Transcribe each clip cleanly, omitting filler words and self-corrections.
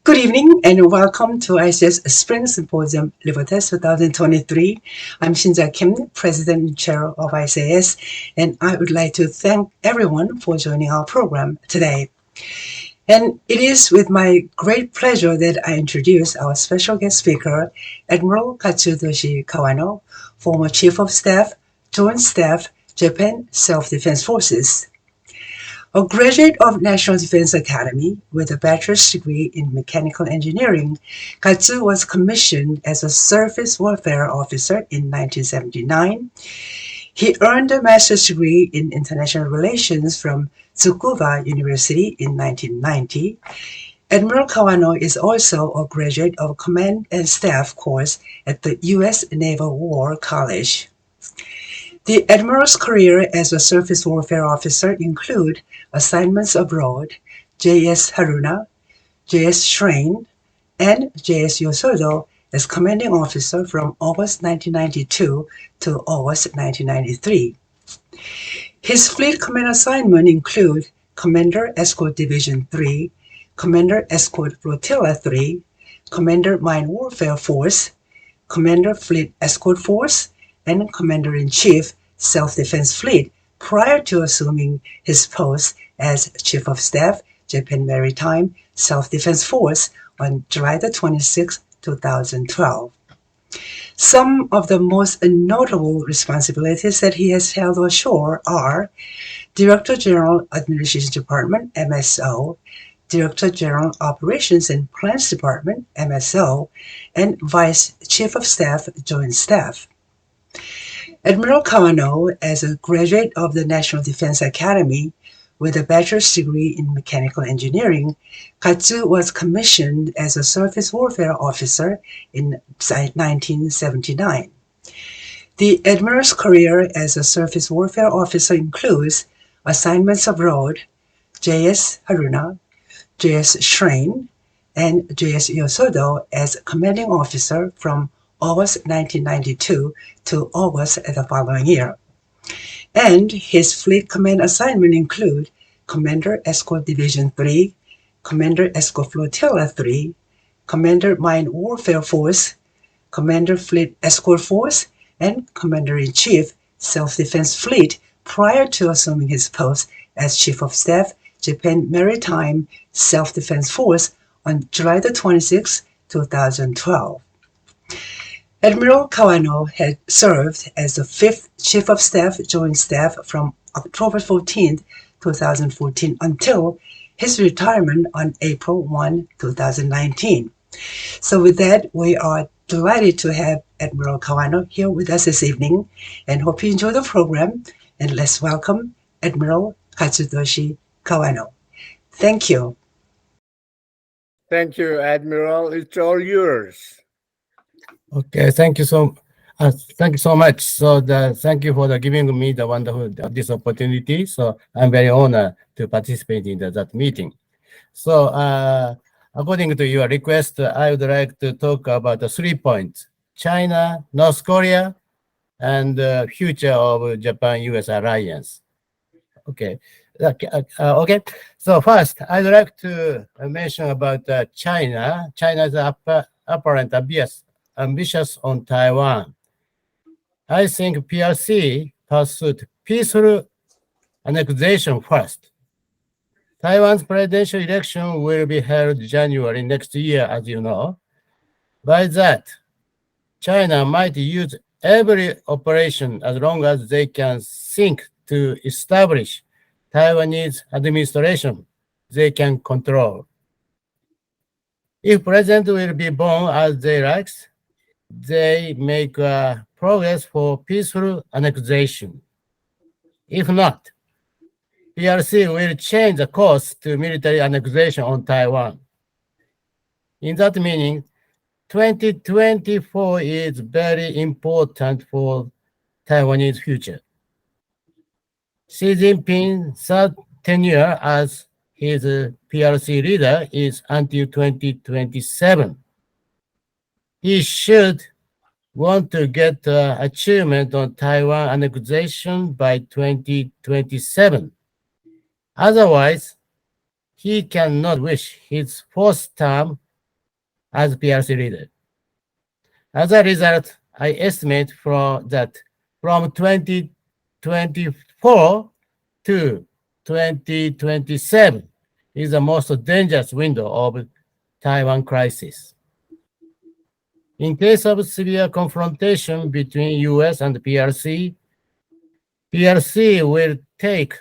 Good evening and welcome to ICAS Spring Symposium Libertas 2023. I'm Shinja Kim, President and Chair of ICAS, and I would like to thank everyone for joining our program today. And it is with my great pleasure that I introduce our special guest speaker, Admiral Katsutoshi Kawano, former Chief of Staff, Joint Staff, Japan Self-Defense Forces. A graduate of National Defense Academy with a bachelor's degree in mechanical engineering, Katsu was commissioned as a surface warfare officer in 1979. He earned a master's degree in international relations from Tsukuba University in 1990. Admiral Kawano is also a graduate of Command and Staff course at the U.S. Naval War College. The Admiral's career as a surface warfare officer include assignments abroad, J.S. Haruna, J.S. Shrine, and J.S. Yosodo as commanding officer from August 1992 to August 1993. His fleet command assignment include Commander Escort Division 3, Commander Escort Flotilla 3, Commander Mine Warfare Force, Commander Fleet Escort Force, and Commander-in-Chief Self-Defense Fleet prior to assuming his post as Chief of Staff, Japan Maritime Self-Defense Force on July 26, 2012. Some of the most notable responsibilities that he has held ashore are Director General Administration Department, MSO, Director General Operations and Plans Department, MSO, and Vice Chief of Staff, Joint Staff. Admiral Kawano, as a graduate of the National Defense Academy with a bachelor's degree in mechanical engineering, Katsu was commissioned as a surface warfare officer in 1979. The Admiral's career as a surface warfare officer includes assignments abroad, J.S. Haruna, J.S. Shrine, and J.S. Yosodo as commanding officer from August 1992 to August the following year. And his fleet command assignment include Commander Escort Division 3, Commander Escort Flotilla 3, Commander Mine Warfare Force, Commander Fleet Escort Force, and Commander-in-Chief Self-Defense Fleet prior to assuming his post as Chief of Staff, Japan Maritime Self-Defense Force on July 26, 2012. Admiral Kawano had served as the 5th Chief of Staff, Joint Staff from October 14, 2014 until his retirement on April 1, 2019. So with that, we are delighted to have Admiral Kawano here with us this evening and hope you enjoy the program. And let's welcome Admiral Katsutoshi Kawano. Thank you. Thank you, Admiral. It's all yours. Okay, thank you so much. So thank you for giving me the wonderful this opportunity. So I'm very honored to participate in that meeting. So according to your request, I would like to talk about the 3 points: China, North Korea, and the future of Japan-US alliance. Okay. Okay. So first, I'd like to mention about China. China's apparent ambitious on Taiwan. I think PRC pursued peaceful annexation first. Taiwan's presidential election will be held January next year, as you know. By that, China might use every operation as long as they can think to establish Taiwanese administration they can control. If president will be born as they like, they make progress for peaceful annexation. If not, PRC will change the course to military annexation on Taiwan. In that meaning, 2024 is very important for Taiwanese future. Xi Jinping's third tenure as his PRC leader is until 2027. He should want to get achievement on Taiwan annexation by 2027. Otherwise, he cannot wish his fourth term as PRC leader. As a result, I estimate that from 2024 to 2027 is the most dangerous window of Taiwan crisis. In case of severe confrontation between US and PRC, PRC will take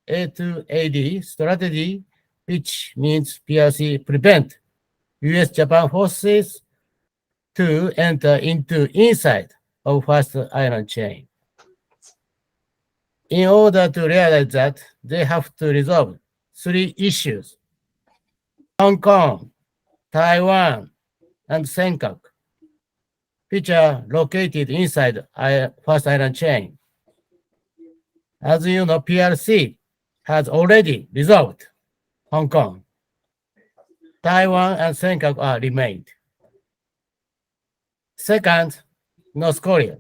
A2AD strategy, which means PRC prevent US-Japan forces to enter into inside of First Island chain. In order to realize that, they have to resolve three issues: Hong Kong, Taiwan, and Senkaku, which are located inside First Island chain. As you know, PRC has already resolved Hong Kong. Taiwan and Senkaku are remained. Second, North Korea.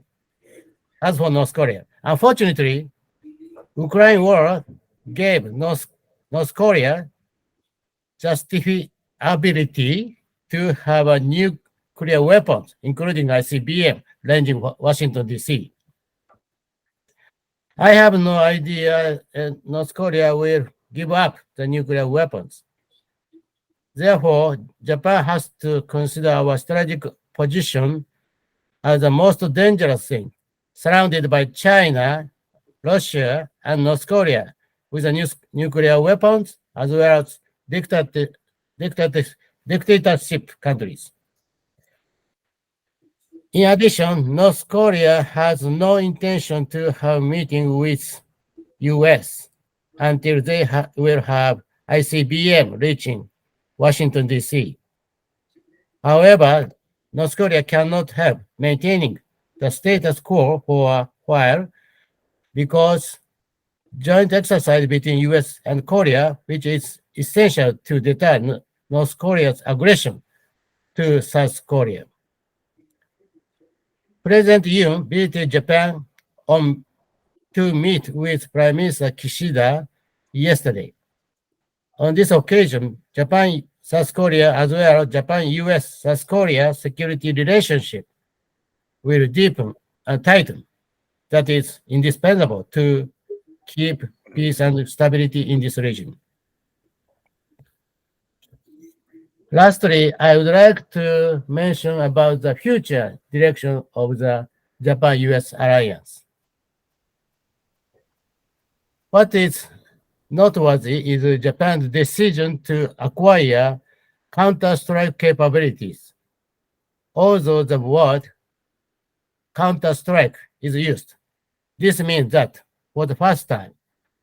As for North Korea, unfortunately, Ukraine war gave North Korea justifiability to have a nuclear weapons, including ICBM, ranging Washington, D.C. I have no idea North Korea will give up the nuclear weapons. Therefore, Japan has to consider our strategic position as the most dangerous thing, surrounded by China, Russia, and North Korea, with the nuclear weapons, as well as dictatorship countries. In addition, North Korea has no intention to have meeting with US until they will have ICBM reaching Washington, D.C. However, North Korea cannot help maintaining the status quo for a while because joint exercise between US and Korea, which is essential to deter North Korea's aggression to South Korea. President Yoon visited Japan to meet with Prime Minister Kishida yesterday. On this occasion, Japan-South Korea, as well as Japan-US-South Korea security relationship will deepen and tighten. That is indispensable to keep peace and stability in this region. Lastly, I would like to mention about the future direction of the Japan-US alliance. What is noteworthy is Japan's decision to acquire counter-strike capabilities. Although the word counter-strike is used, this means that for the first time,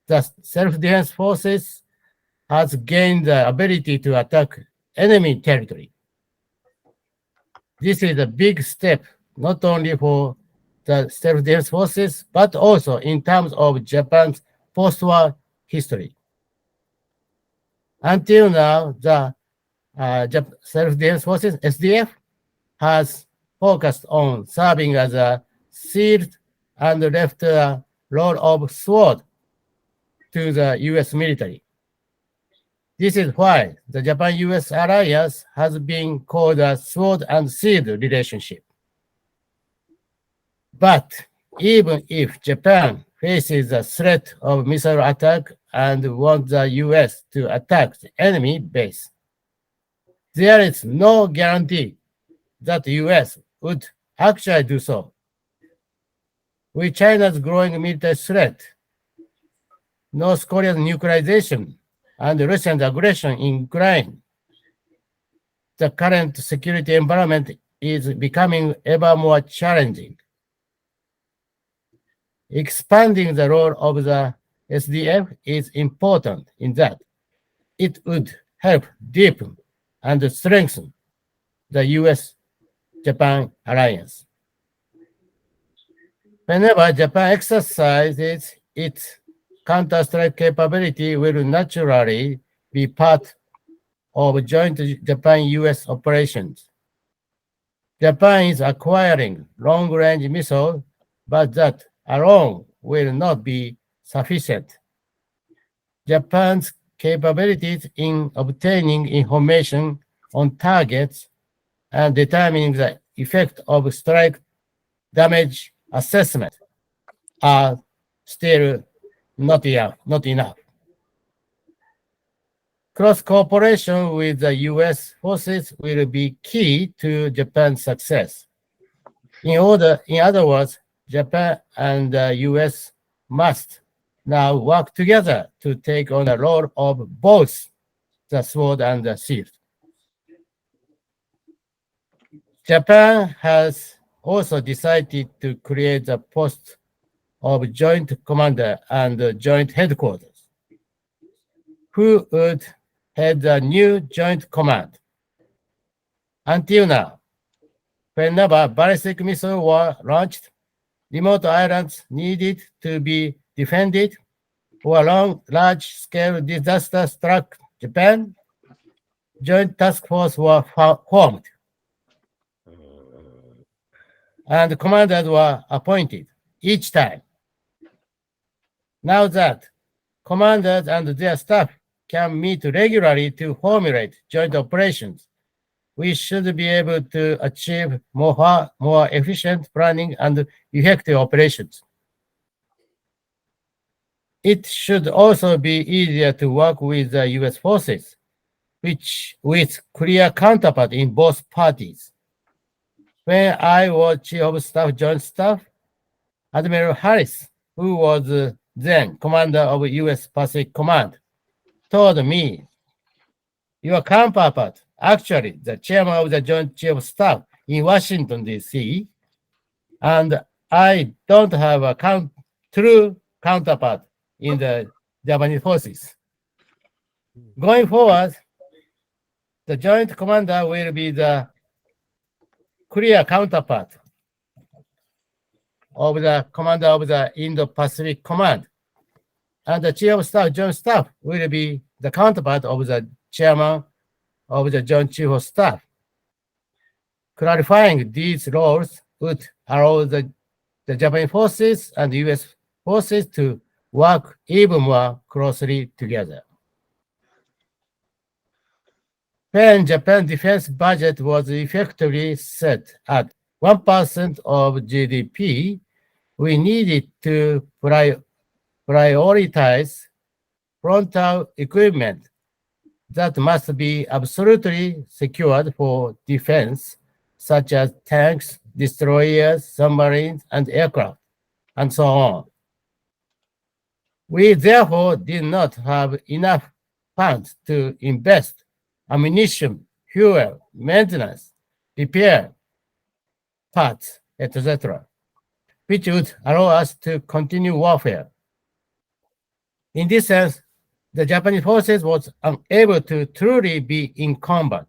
the self-defense forces has gained the ability to attack enemy territory. This is a big step, not only for the self-defense forces, but also in terms of Japan's post-war history. Until now, the self-defense forces, SDF, has focused on serving as a shield and left a role of sword to the US military. This is why the Japan-US alliance has been called a sword and shield relationship. But even if Japan faces the threat of missile attack and wants the US to attack the enemy base, there is no guarantee that the US would actually do so. With China's growing military threat, North Korea's nuclearization, and Russia's aggression in Ukraine, the current security environment is becoming ever more challenging. Expanding the role of the SDF is important in that it would help deepen and strengthen the US-Japan alliance. Whenever Japan exercises its counter-strike capability will naturally be part of joint Japan-US operations. Japan is acquiring long-range missiles, but that alone will not be sufficient. Japan's capabilities in obtaining information on targets and determining the effect of strike damage assessment are still not enough. Cross cooperation with the US forces will be key to Japan's success. In other words, Japan and the US must now work together to take on the role of both the sword and the shield. Japan has also decided to create a post of joint commander and joint headquarters, who would head a new joint command. Until now, whenever ballistic missiles were launched, remote islands needed to be defended, or large-scale disaster struck Japan, joint task force were formed, and commanders were appointed each time. Now that commanders and their staff can meet regularly to formulate joint operations, we should be able to achieve more efficient planning and effective operations. It should also be easier to work with the US forces, with clear counterpart in both parties. When I was Chief of Staff Joint Staff, Admiral Harris, who was then commander of US Pacific Command, told me, your counterpart, actually the chairman of the Joint Chief of Staff in Washington, D.C., and I don't have a true counterpart in the Japanese forces. Going forward, the joint commander will be the clear counterpart of the commander of the Indo-Pacific Command. And the Chief of Staff, Joint Staff, will be the counterpart of the chairman of the Joint Chief of Staff. Clarifying these roles would allow the Japanese forces and the US forces to work even more closely together. When Japan's defense budget was effectively set at 1% of GDP, we needed to prioritize frontal equipment that must be absolutely secured for defense, such as tanks, destroyers, submarines, and aircraft, and so on. We therefore did not have enough funds to invest ammunition, fuel, maintenance, repair, parts, etc., which would allow us to continue warfare. In this sense, the Japanese forces was unable to truly be in combat.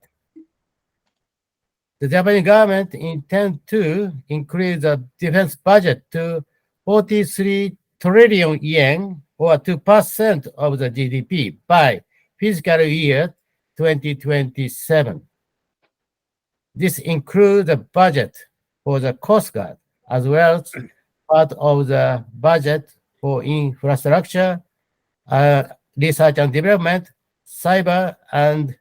The Japanese government intends to increase the defense budget to 43 trillion yen, or 2% of the GDP, by fiscal year 2027. This includes the budget for the Coast Guard, as well as part of the budget for infrastructure, research and development, cyber, and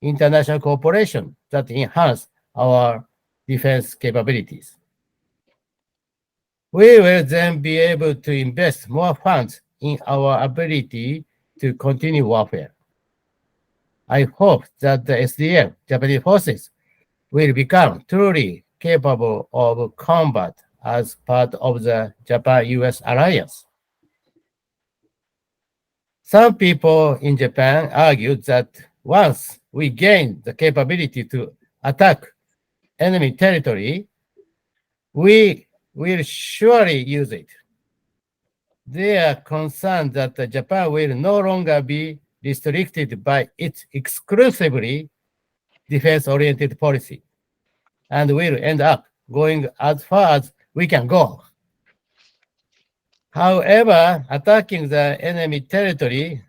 international cooperation that enhance our defense capabilities. We will then be able to invest more funds in our ability to continue warfare. I hope that the SDF, Japanese forces, will become truly capable of combat as part of the Japan-US alliance. Some people in Japan argued that once we gain the capability to attack enemy territory, we will surely use it. They are concerned that Japan will no longer be restricted by its exclusively defense-oriented policy and will end up going as far as we can go. However, attacking the enemy territory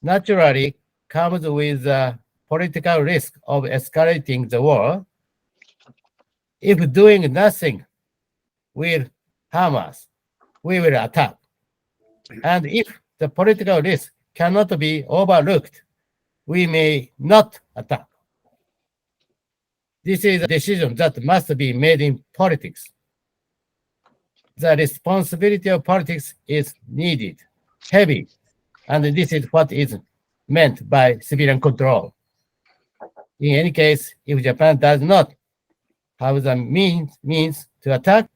naturally comes with the political risk of escalating the war. If doing nothing will harm us, we will attack. And if the political risk cannot be overlooked, we may not attack. This is a decision that must be made in politics. The responsibility of politics is needed, heavy, and this is what is meant by civilian control. In any case, if Japan does not have the means to attack,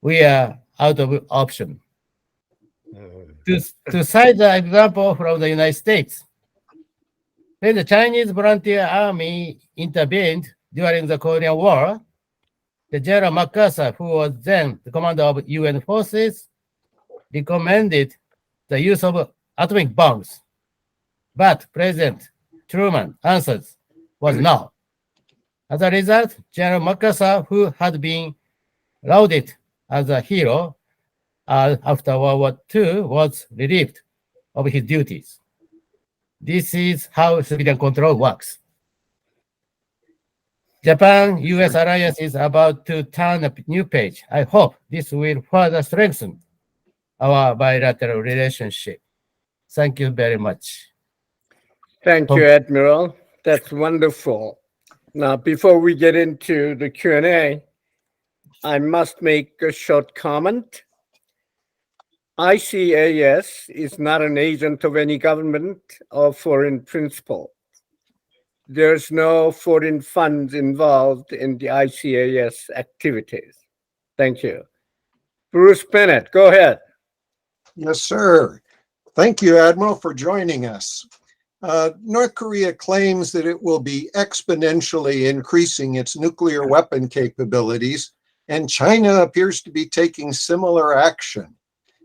we are out of option. To cite the example from the United States, when the Chinese volunteer army intervened during the Korean War, the General MacArthur, who was then the commander of UN forces, recommended the use of atomic bombs. But President Truman answered was no. As a result, General MacArthur, who had been lauded as a hero after World War II, was relieved of his duties. This is how civilian control works. Japan-US alliance is about to turn a new page. I hope this will further strengthen our bilateral relationship. Thank you very much. Thank you, Admiral. That's wonderful. Now, before we get into the Q&A, I must make a short comment. ICAS is not an agent of any government or foreign principal. There's no foreign funds involved in the ICAS activities. Thank you. Bruce Bennett, go ahead. Yes, sir. Thank you, Admiral, for joining us. North Korea claims that it will be exponentially increasing its nuclear weapon capabilities, and China appears to be taking similar action.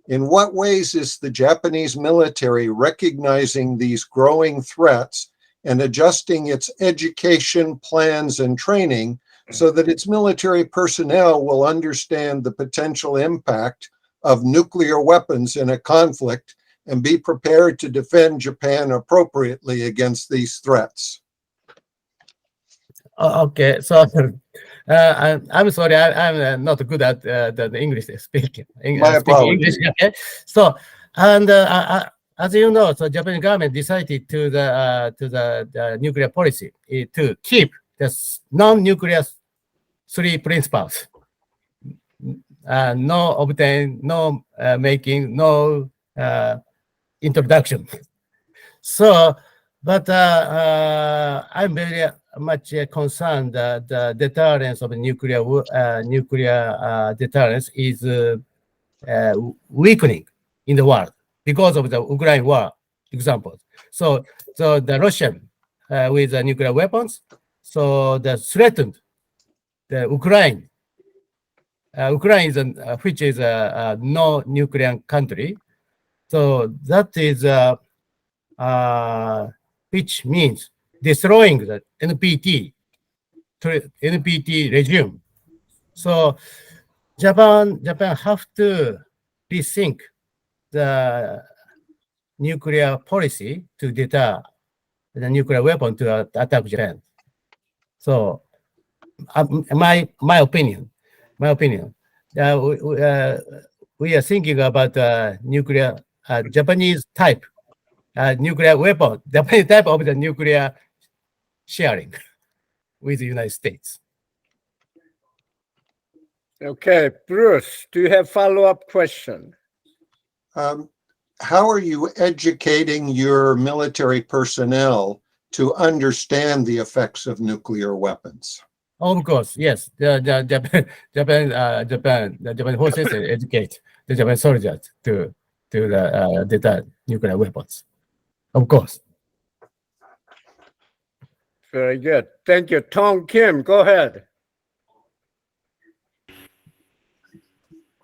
In what ways is the Japanese military recognizing these growing threats and adjusting its education plans and training so that its military personnel will understand the potential impact of nuclear weapons in a conflict and be prepared to defend Japan appropriately against these threats? Okay, so I'm sorry, I'm not good at the English speaking. My apologies. English. Okay, so and as you know, so Japanese government decided to the nuclear policy to keep the non-nuclear three principles: no obtain, no making, no introduction. So, but I'm very much concerned that the deterrence of nuclear deterrence is weakening in the world because of the Ukraine war examples. So the Russian with the nuclear weapons, so the threatened the Ukraine. Ukraine is which is a no nuclear country. So that is which means destroying the NPT regime. So Japan have to rethink the nuclear policy to deter the nuclear weapon to attack Japan. So my opinion, we are thinking about nuclear Japanese type nuclear weapon, Japanese type of the nuclear sharing with the United States. Okay, Bruce, do you have follow-up question? How are you educating your military personnel to understand the effects of nuclear weapons? Of course, yes. The Japan forces educate the Japan soldiers to deter nuclear weapons. Of course. Very good. Thank you. Tong Kim, go ahead.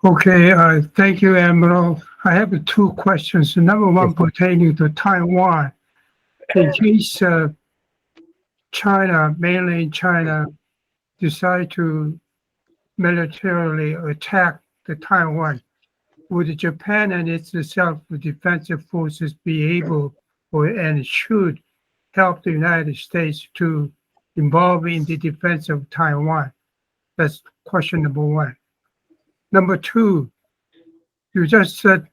Okay, thank you, Admiral. I have two questions. Number one pertaining to Taiwan. In case China, mainland China, decide to militarily attack the Taiwan, would Japan and its self-defensive forces be able and should help the United States to involve in the defense of Taiwan? That's question number one. Number two, you just said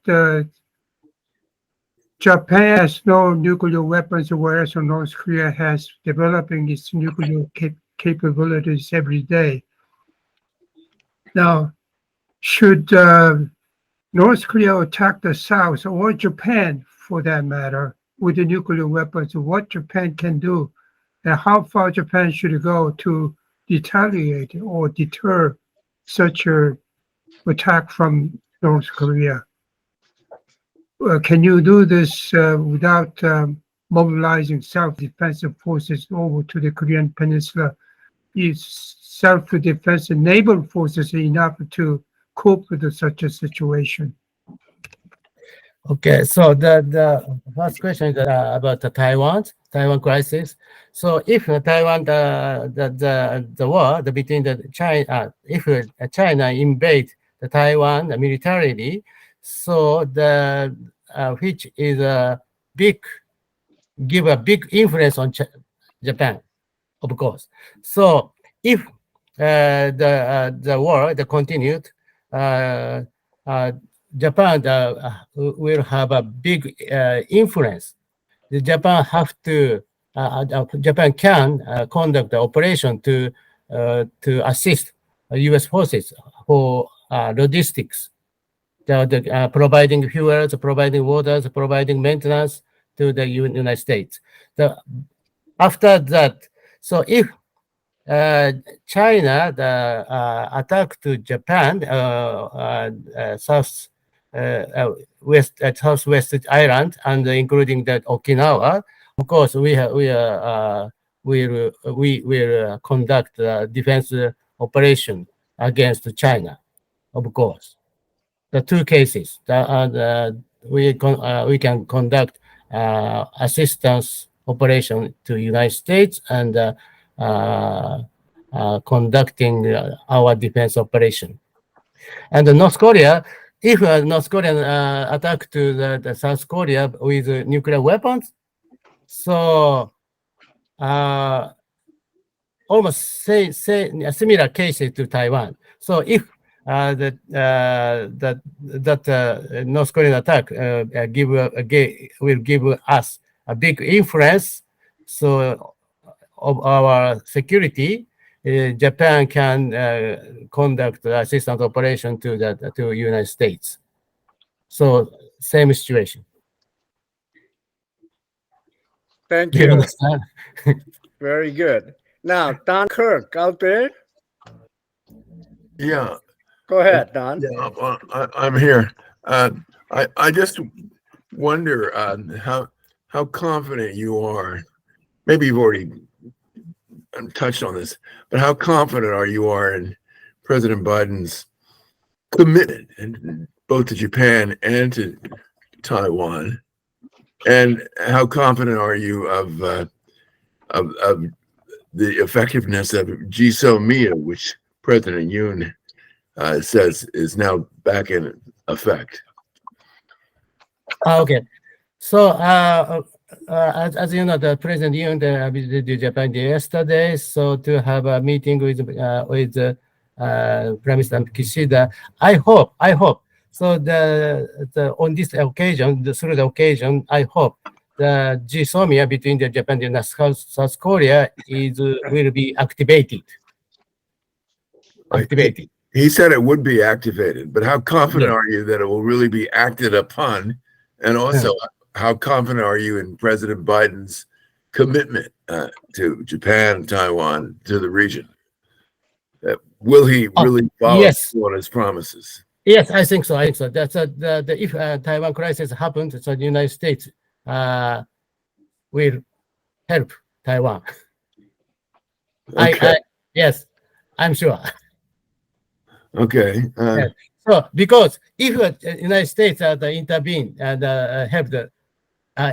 Japan has no nuclear weapons, whereas North Korea has developing its nuclear capabilities every day. Now, should North Korea attack the South or Japan, for that matter, with the nuclear weapons, what Japan can do and how far Japan should go to retaliate or deter such an attack from North Korea? Can you do this without mobilizing self-defensive forces over to the Korean Peninsula? Is self-defense naval forces enough to cope with such a situation? Okay, so the first question is about the Taiwan crisis. So if Taiwan, the war between the China, if China invade the Taiwan militarily, so the which is give a big influence on Japan, of course. So if the war continued, Japan will have a big influence. Japan can conduct the operation to assist U.S. forces for logistics, providing fuels, providing waters, providing maintenance to the United States. After that, so if China attack to Japan, southwest island, and including that Okinawa, of course we will conduct defense operation against China, of course. The two cases we can conduct assistance operation to United States and conducting our defense operation. And North Korea, if North Korean attack to the South Korea with nuclear weapons, so almost similar cases to Taiwan. So if that North Korean attack will give us a big influence, so of our security, Japan can conduct assistance operation to United States. So same situation. Thank Do you you. understand? Very good. Now, Don Kirk out there. Yeah, Go ahead, Don. yeah, I'm here. I just wonder how confident you are. Maybe you've already touched on this, but how confident you are in President Biden's commitment, both to Japan and to Taiwan, and how confident are you of the effectiveness of GSOMIA, which President Yoon says is now back in effect? Okay, so as you know, the President Yoon visited Japan yesterday, so to have a meeting with Prime Minister Kishida. I hope. So on this occasion, through the occasion, I hope the GSOMIA between the Japan and South Korea will be activated. He said it would be activated, but how confident Yes. are you that it will really be acted upon? And also, how confident are you in President Biden's commitment to Japan, Taiwan, to the region? Will he really follow yes. on his promises? Yes, I think so. That's if Taiwan crisis happens, so the United States will help Taiwan. Okay. Yes, I'm sure. Okay. Yes. So because if the United States intervene and help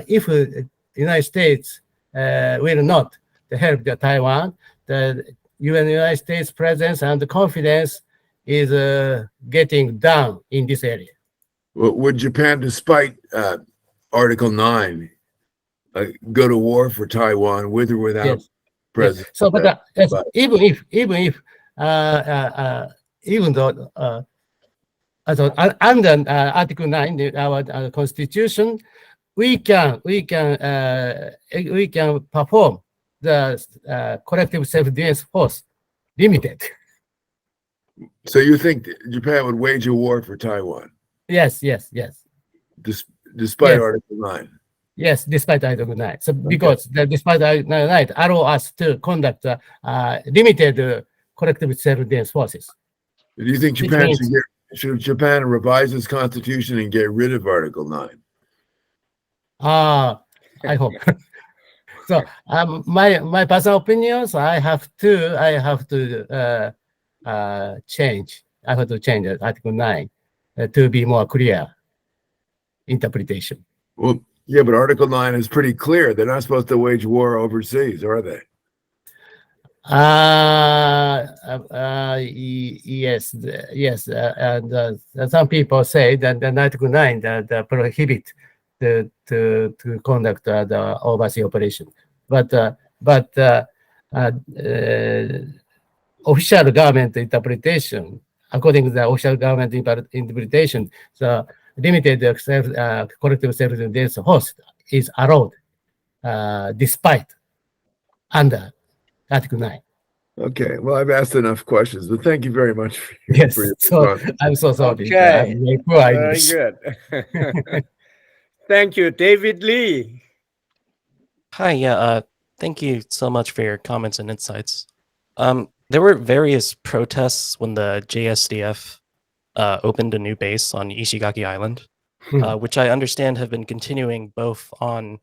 if the United States will not help Taiwan, the United States presence and confidence is getting down in this area. Would Japan, despite Article 9, go to war for Taiwan with or without Yes. President? So, but yes, Biden? even though under Article 9, our Constitution, we can perform the collective self-defense force limited. So you think that Japan would wage a war for Taiwan, Yes. despite Yes. Article 9? Yes, despite Article 9. So because despite Article 9 allow us to conduct limited collective self-defense forces. Do you think Which Japan means- should Japan revise its constitution and get rid of Article 9? I hope. So my personal opinions, I have to change. I have to change Article 9 to be more clear interpretation. Well, yeah, but Article 9 is pretty clear. They're not supposed to wage war overseas, are they? Yes, and some people say that the Article 9 that prohibit to conduct the overseas operation, but official government interpretation, according to the official government interpretation, the limited collective self-defense force is allowed despite under Article 9. Okay, well, I've asked enough questions, but thank you very much for Yes, your so response. I'm so sorry. Okay. I'm very poor Very English. good. Thank you. David Lee. Hi, yeah, thank you so much for your comments and insights. There were various protests when the JSDF opened a new base on Ishigaki Island, which I understand have been continuing both on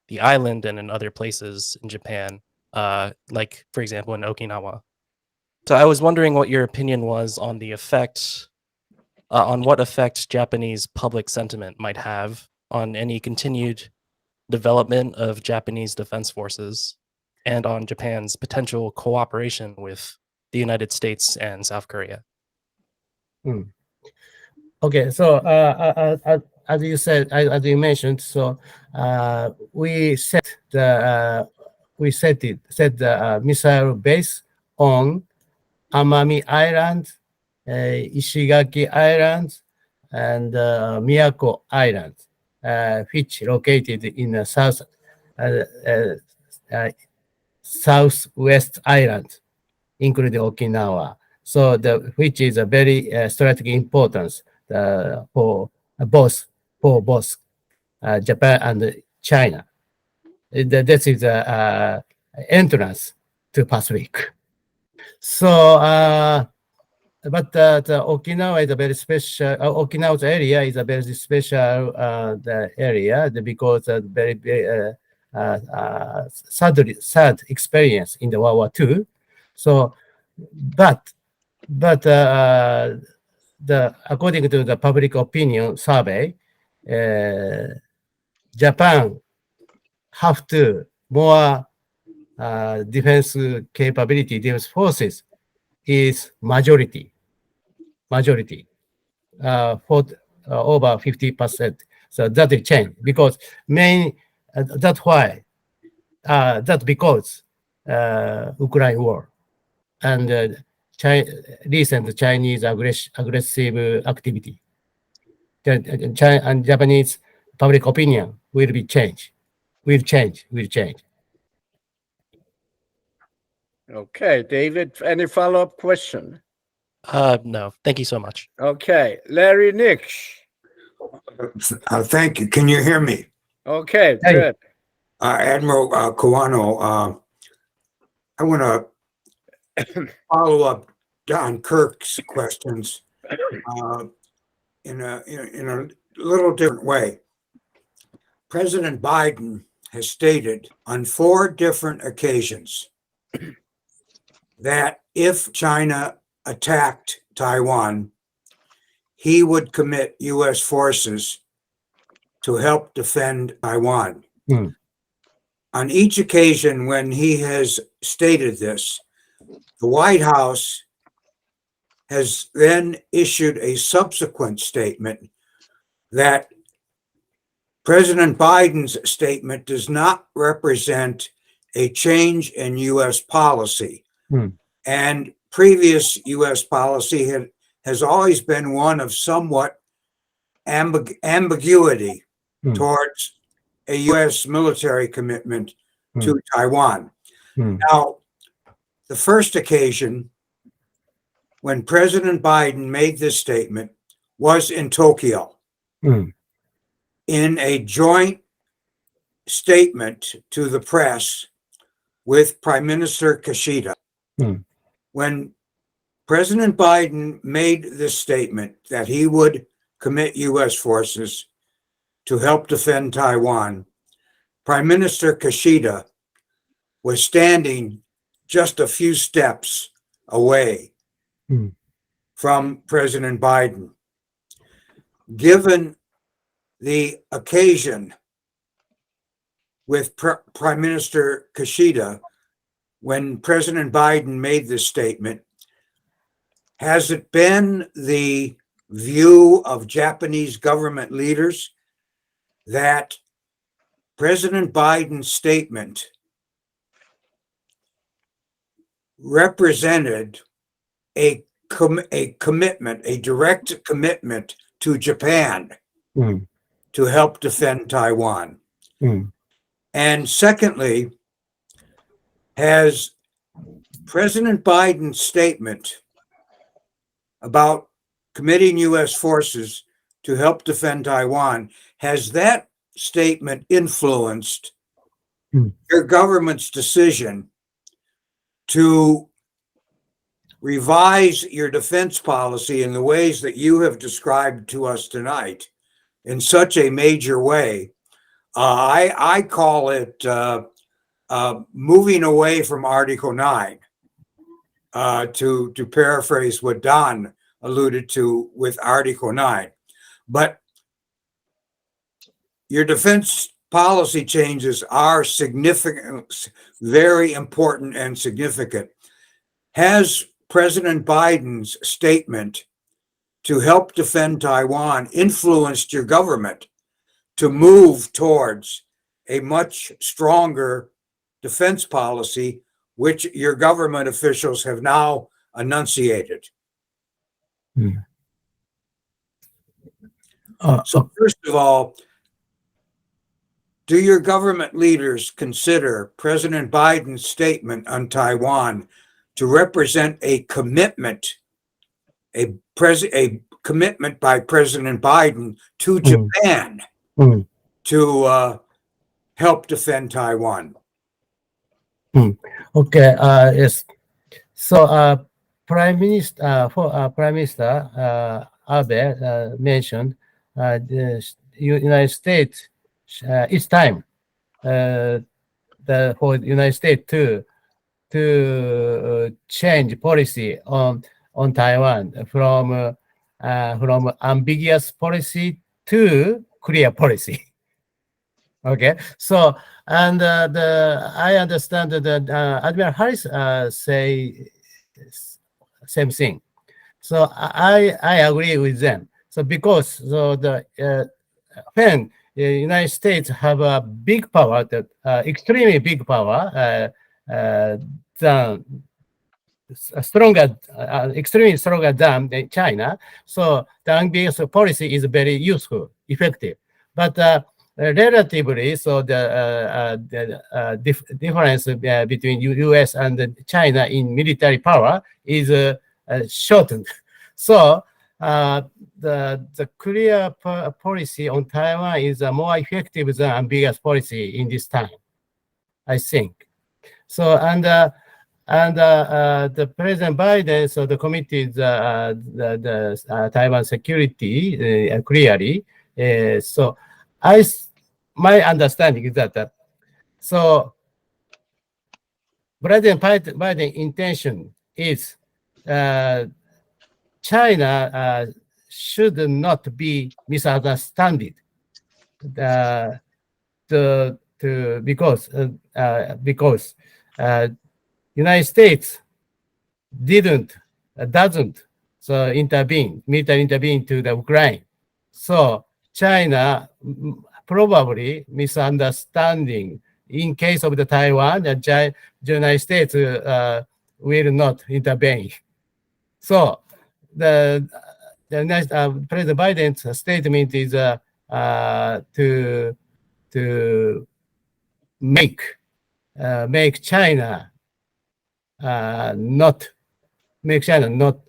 the island and in other places in Japan, like, for example, in Okinawa. So I was wondering what your opinion was on the effect, on what effect Japanese public sentiment might have on any continued development of Japanese defense forces and on Japan's potential cooperation with the United States and South Korea. Okay, so as you said, as you mentioned, so we set the missile base on Amami Island, Ishigaki Island, and Miyako Island, which located in the southwest island, including Okinawa. So which is a very strategic importance for both Japan and China. This is the entrance to Pacific. So, but the Okinawa is a very special. Okinawa's area is a very special the area because very sad experience in the World War II. So, but according to the public opinion survey, Japan have to more defense capability, defense forces is majority for over 50%. So that will change because that's why that's because Ukraine war and recent Chinese aggressive activity. And Japanese public opinion will change. Okay, David, any follow-up question? No, thank you so much. Okay, Larry Nix. Thank you. Can you hear me? Okay, Hey. good. Admiral Kawano, I want to follow up Don Kirk's questions in a little different way. President Biden has stated on 4 different occasions that if China attacked Taiwan, he would commit U.S. forces to help defend Taiwan. On each occasion when he has stated this, the White House has then issued a subsequent statement that President Biden's statement does not represent a change in U.S. policy. And previous U.S. policy has always been one of somewhat ambiguity towards a U.S. military commitment to Taiwan. Now, the first occasion when President Biden made this statement was in Tokyo in a joint statement to the press with Prime Minister Kishida. When President Biden made this statement that he would commit U.S. forces to help defend Taiwan, Prime Minister Kishida was standing just a few steps away from President Biden. Given the occasion with Prime Minister Kishida, when President Biden made this statement, has it been the view of Japanese government leaders that President Biden's statement represented a commitment, a direct commitment to Japan to help defend Taiwan? And secondly, has President Biden's statement about committing U.S. forces to help defend Taiwan, has that statement influenced your government's decision to revise your defense policy in the ways that you have described to us tonight in such a major way? I call it moving away from Article 9, to paraphrase what Don alluded to with Article 9. But your defense policy changes are significant, very important and significant. Has President Biden's statement to help defend Taiwan influenced your government to move towards a much stronger defense policy, which your government officials have now enunciated? So first of all, do your government leaders consider President Biden's statement on Taiwan to represent a commitment, a commitment by President Biden to Japan to help defend Taiwan? Okay. Yes. So, Prime Minister Abe mentioned the United States. It's time for the United States to change policy on Taiwan from ambiguous policy to clear policy. Okay, so and I understand that Admiral Harris say same thing. So I agree with them. So because when the United States have a big power, extremely big power, extremely stronger than China. So the ambiguous policy is very useful, effective. But relatively, so the difference between U.S. and China in military power is shortened. So the clear policy on Taiwan is more effective than ambiguous policy in this time, I think. So the President Biden, so the committee, the Taiwan security clearly. So my understanding is that so President Biden's intention is China should not be misunderstood because United States doesn't so military intervene to the Ukraine. So China probably misunderstanding in case of the Taiwan, the United States will not intervene. So the President Biden's statement is to make China not make China not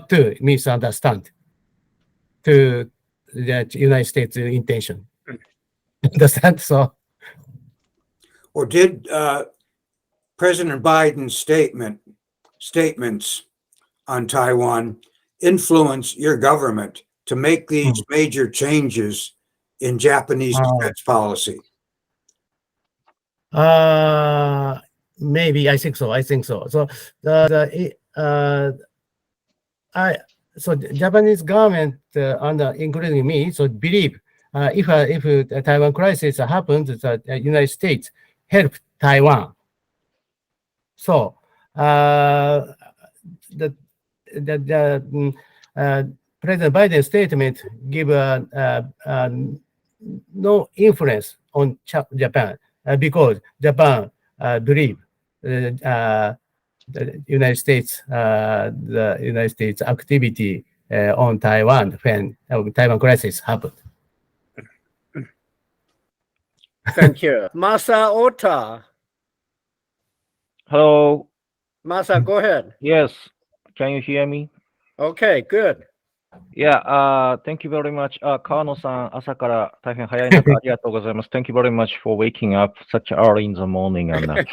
to misunderstand to the United States intention. Understand? So, Or did President Biden's statements on Taiwan influence your government to make these major changes in Japanese defense policy? Maybe I think so. So so the Japanese government including me, so believe if the Taiwan crisis happens, the United States help Taiwan. So the President Biden's statement give no influence on Japan because Japan believe the United States activity on Taiwan when Taiwan crisis happened. Thank you. Masa Ota. Hello. Masa, go ahead. Yes. Can you hear me? Okay, good. Yeah, thank you very much. Kawano-san, 朝から大変早い中ありがとうございます。Thank you very much for waking up such early in the morning. And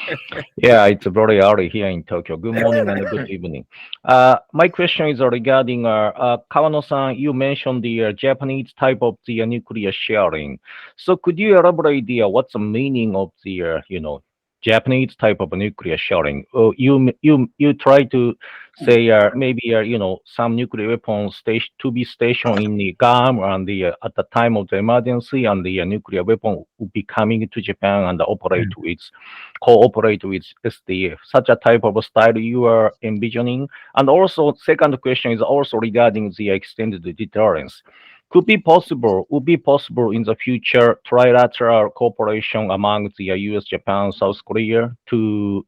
yeah, it's very early here in Tokyo. Good morning and good evening. My question is regarding Kawano-san, you mentioned the Japanese type of the nuclear sharing. So could you elaborate what's the meaning of the, Japanese type of nuclear sharing? You try to say maybe some nuclear weapons to be stationed in the Guam and at the time of the emergency, and the nuclear weapon will be coming to Japan and cooperate with SDF. Such a type of style you are envisioning. And also, second question is also regarding the extended deterrence. Would be possible in the future trilateral cooperation among the US, Japan, South Korea to,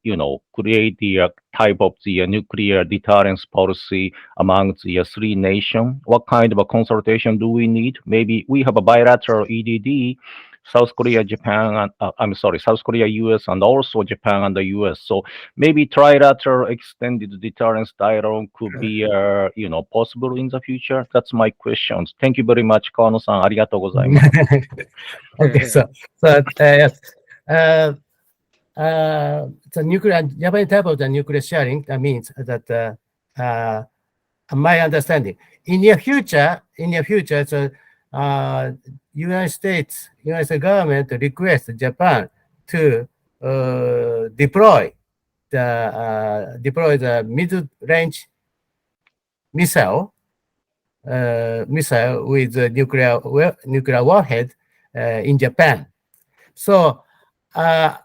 create the type of the nuclear deterrence policy among the three nations? What kind of a consultation do we need? Maybe we have a bilateral EDD, South Korea, Japan, and South Korea, US, and also Japan and the US. So maybe trilateral extended deterrence dialogue could be, possible in the future. That's my questions. Thank you very much, Kawano-san. Arigatou gozaimasu. Okay, so yes. The nuclear Japanese type of the nuclear sharing means that my understanding in the future, so United States government request Japan to deploy the mid-range missile with nuclear warhead in Japan. So I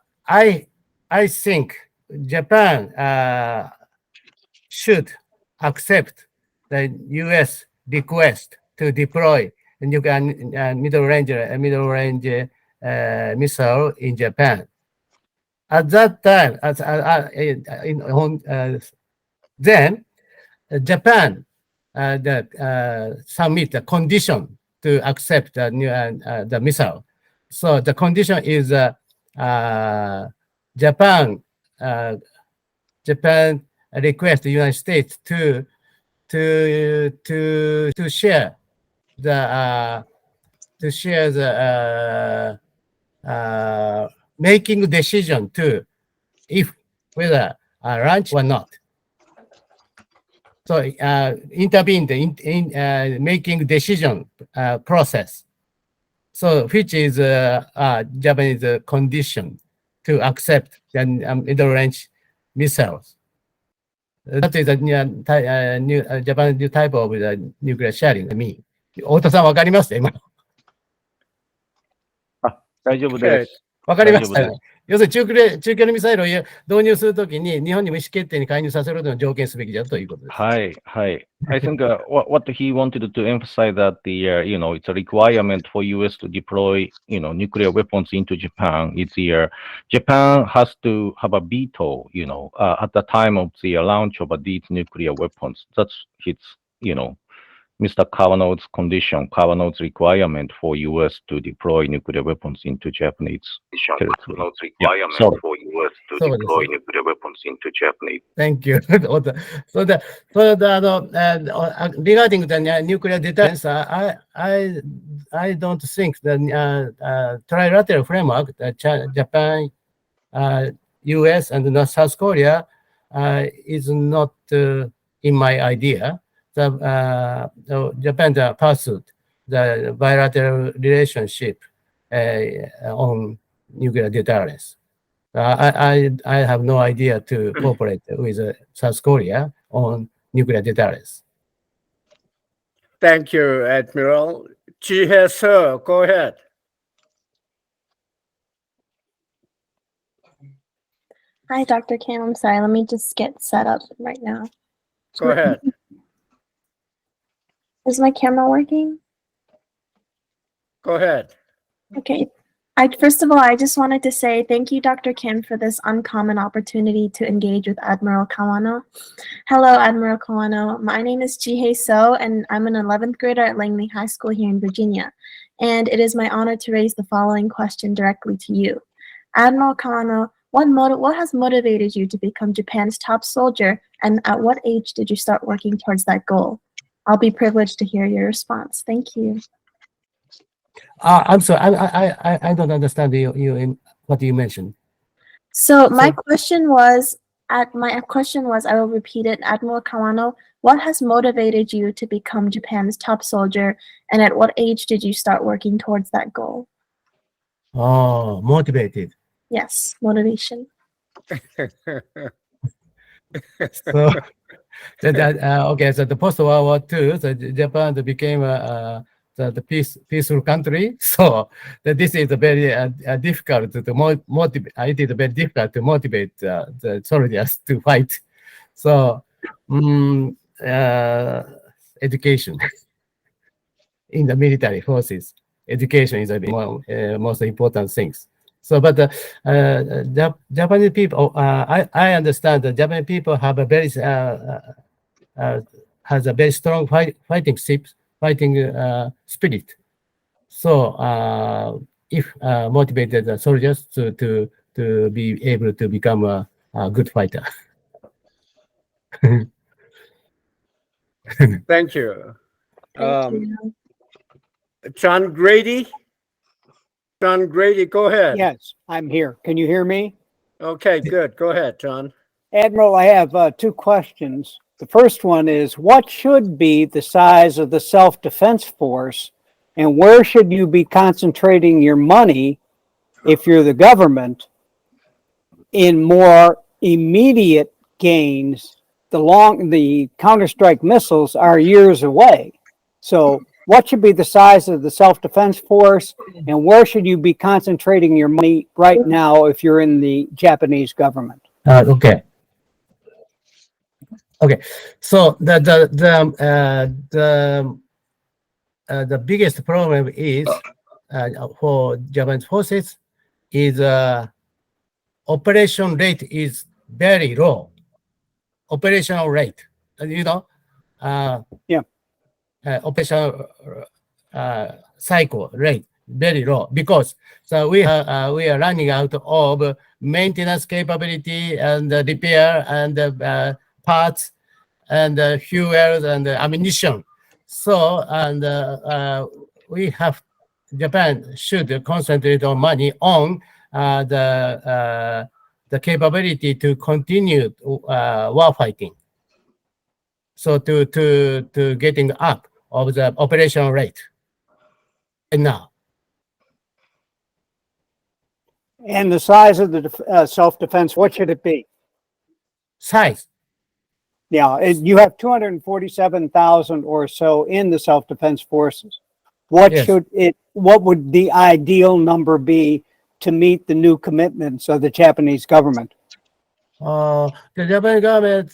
think Japan should accept the U.S. request to deploy a nuclear middle-range missile in Japan. At that time, then Japan submit the condition to accept the missile. So the condition is Japan request the United States to share the making decision to whether launch or not. So intervene in making decision process. So which is Japanese condition to accept the middle-range missiles. That is a new Japanese new type of nuclear sharing. I mean, 太田さんわかります今。大丈夫です。わかりましたね。大丈夫です。要するに中距離ミサイルを導入するときに日本にも意思決定に介入させるのを条件すべきだということです。Hi. I think what he wanted to emphasize that it's a requirement for US to deploy, nuclear weapons into Japan. It's Japan has to have a veto, at the time of the launch of these nuclear weapons. That's his, Mr. Kawano's condition, Kawano's requirement for U.S. to deploy nuclear weapons into Japanese territory. Sorry. for US to deploy nuclear weapons into Japanese. Thank you. Regarding the nuclear deterrence, I don't think the trilateral framework, Japan, US, and North South Korea is not in my idea. Japan pursued the bilateral relationship on nuclear deterrence. I have no idea to cooperate with South Korea on nuclear deterrence. Thank you, Admiral. Chihei, sir, go ahead. Hi, Dr. Kim. I'm sorry. Let me just get set up right now. Go ahead. Is my camera working? Go ahead. Okay. First of all, I just wanted to say thank you, Dr. Kim, for this uncommon opportunity to engage with Admiral Kawano. Hello, Admiral Kawano. My name is Jihei So, and I'm an 11th grader at Langley High School here in Virginia. And it is my honor to raise the following question directly to you. Admiral Kawano, what has motivated you to become Japan's top soldier, and at what age did you start working towards that goal? I'll be privileged to hear your response. Thank you. I'm sorry, I don't understand what you mentioned. So my question was, I will repeat it, Admiral Kawano, what has motivated you to become Japan's top soldier, and at what age did you start working towards that goal? Oh, motivated. Yes, motivation. So, okay, so the post-World War II, so Japan became the peaceful country. So this is very difficult to motivate. It is very difficult to motivate the soldiers to fight. So education in the military forces, education is the most important things. So, but the Japanese people, I understand that Japanese people have a very has a very strong fighting spirit. So, if motivated the soldiers to be able to become a good fighter. Thank you. Thank you. John Grady. John Grady, go ahead. Yes, I'm here. Can you hear me? Okay, good. Go ahead, John. Admiral, I have two questions. The first one is, what should be the size of the self-defense force, and where should you be concentrating your money if you're the government in more immediate gains? The counter-strike missiles are years away. So what should be the size of the self-defense force, and where should you be concentrating your money right now if you're in the Japanese government? Okay. So the biggest problem is for Japanese forces is operation rate is very low. Operational rate, operational cycle rate very low, because so we are running out of maintenance capability and repair and parts and fuels and ammunition. So Japan should concentrate on money on the capability to continue war fighting. So to getting up of the operational rate. And now. And the size of the self-defense, what should it be? Size. Yeah, you have 247,000 or so in the self-defense forces. What would the ideal number be to meet the new commitments of the Japanese government? The Japanese government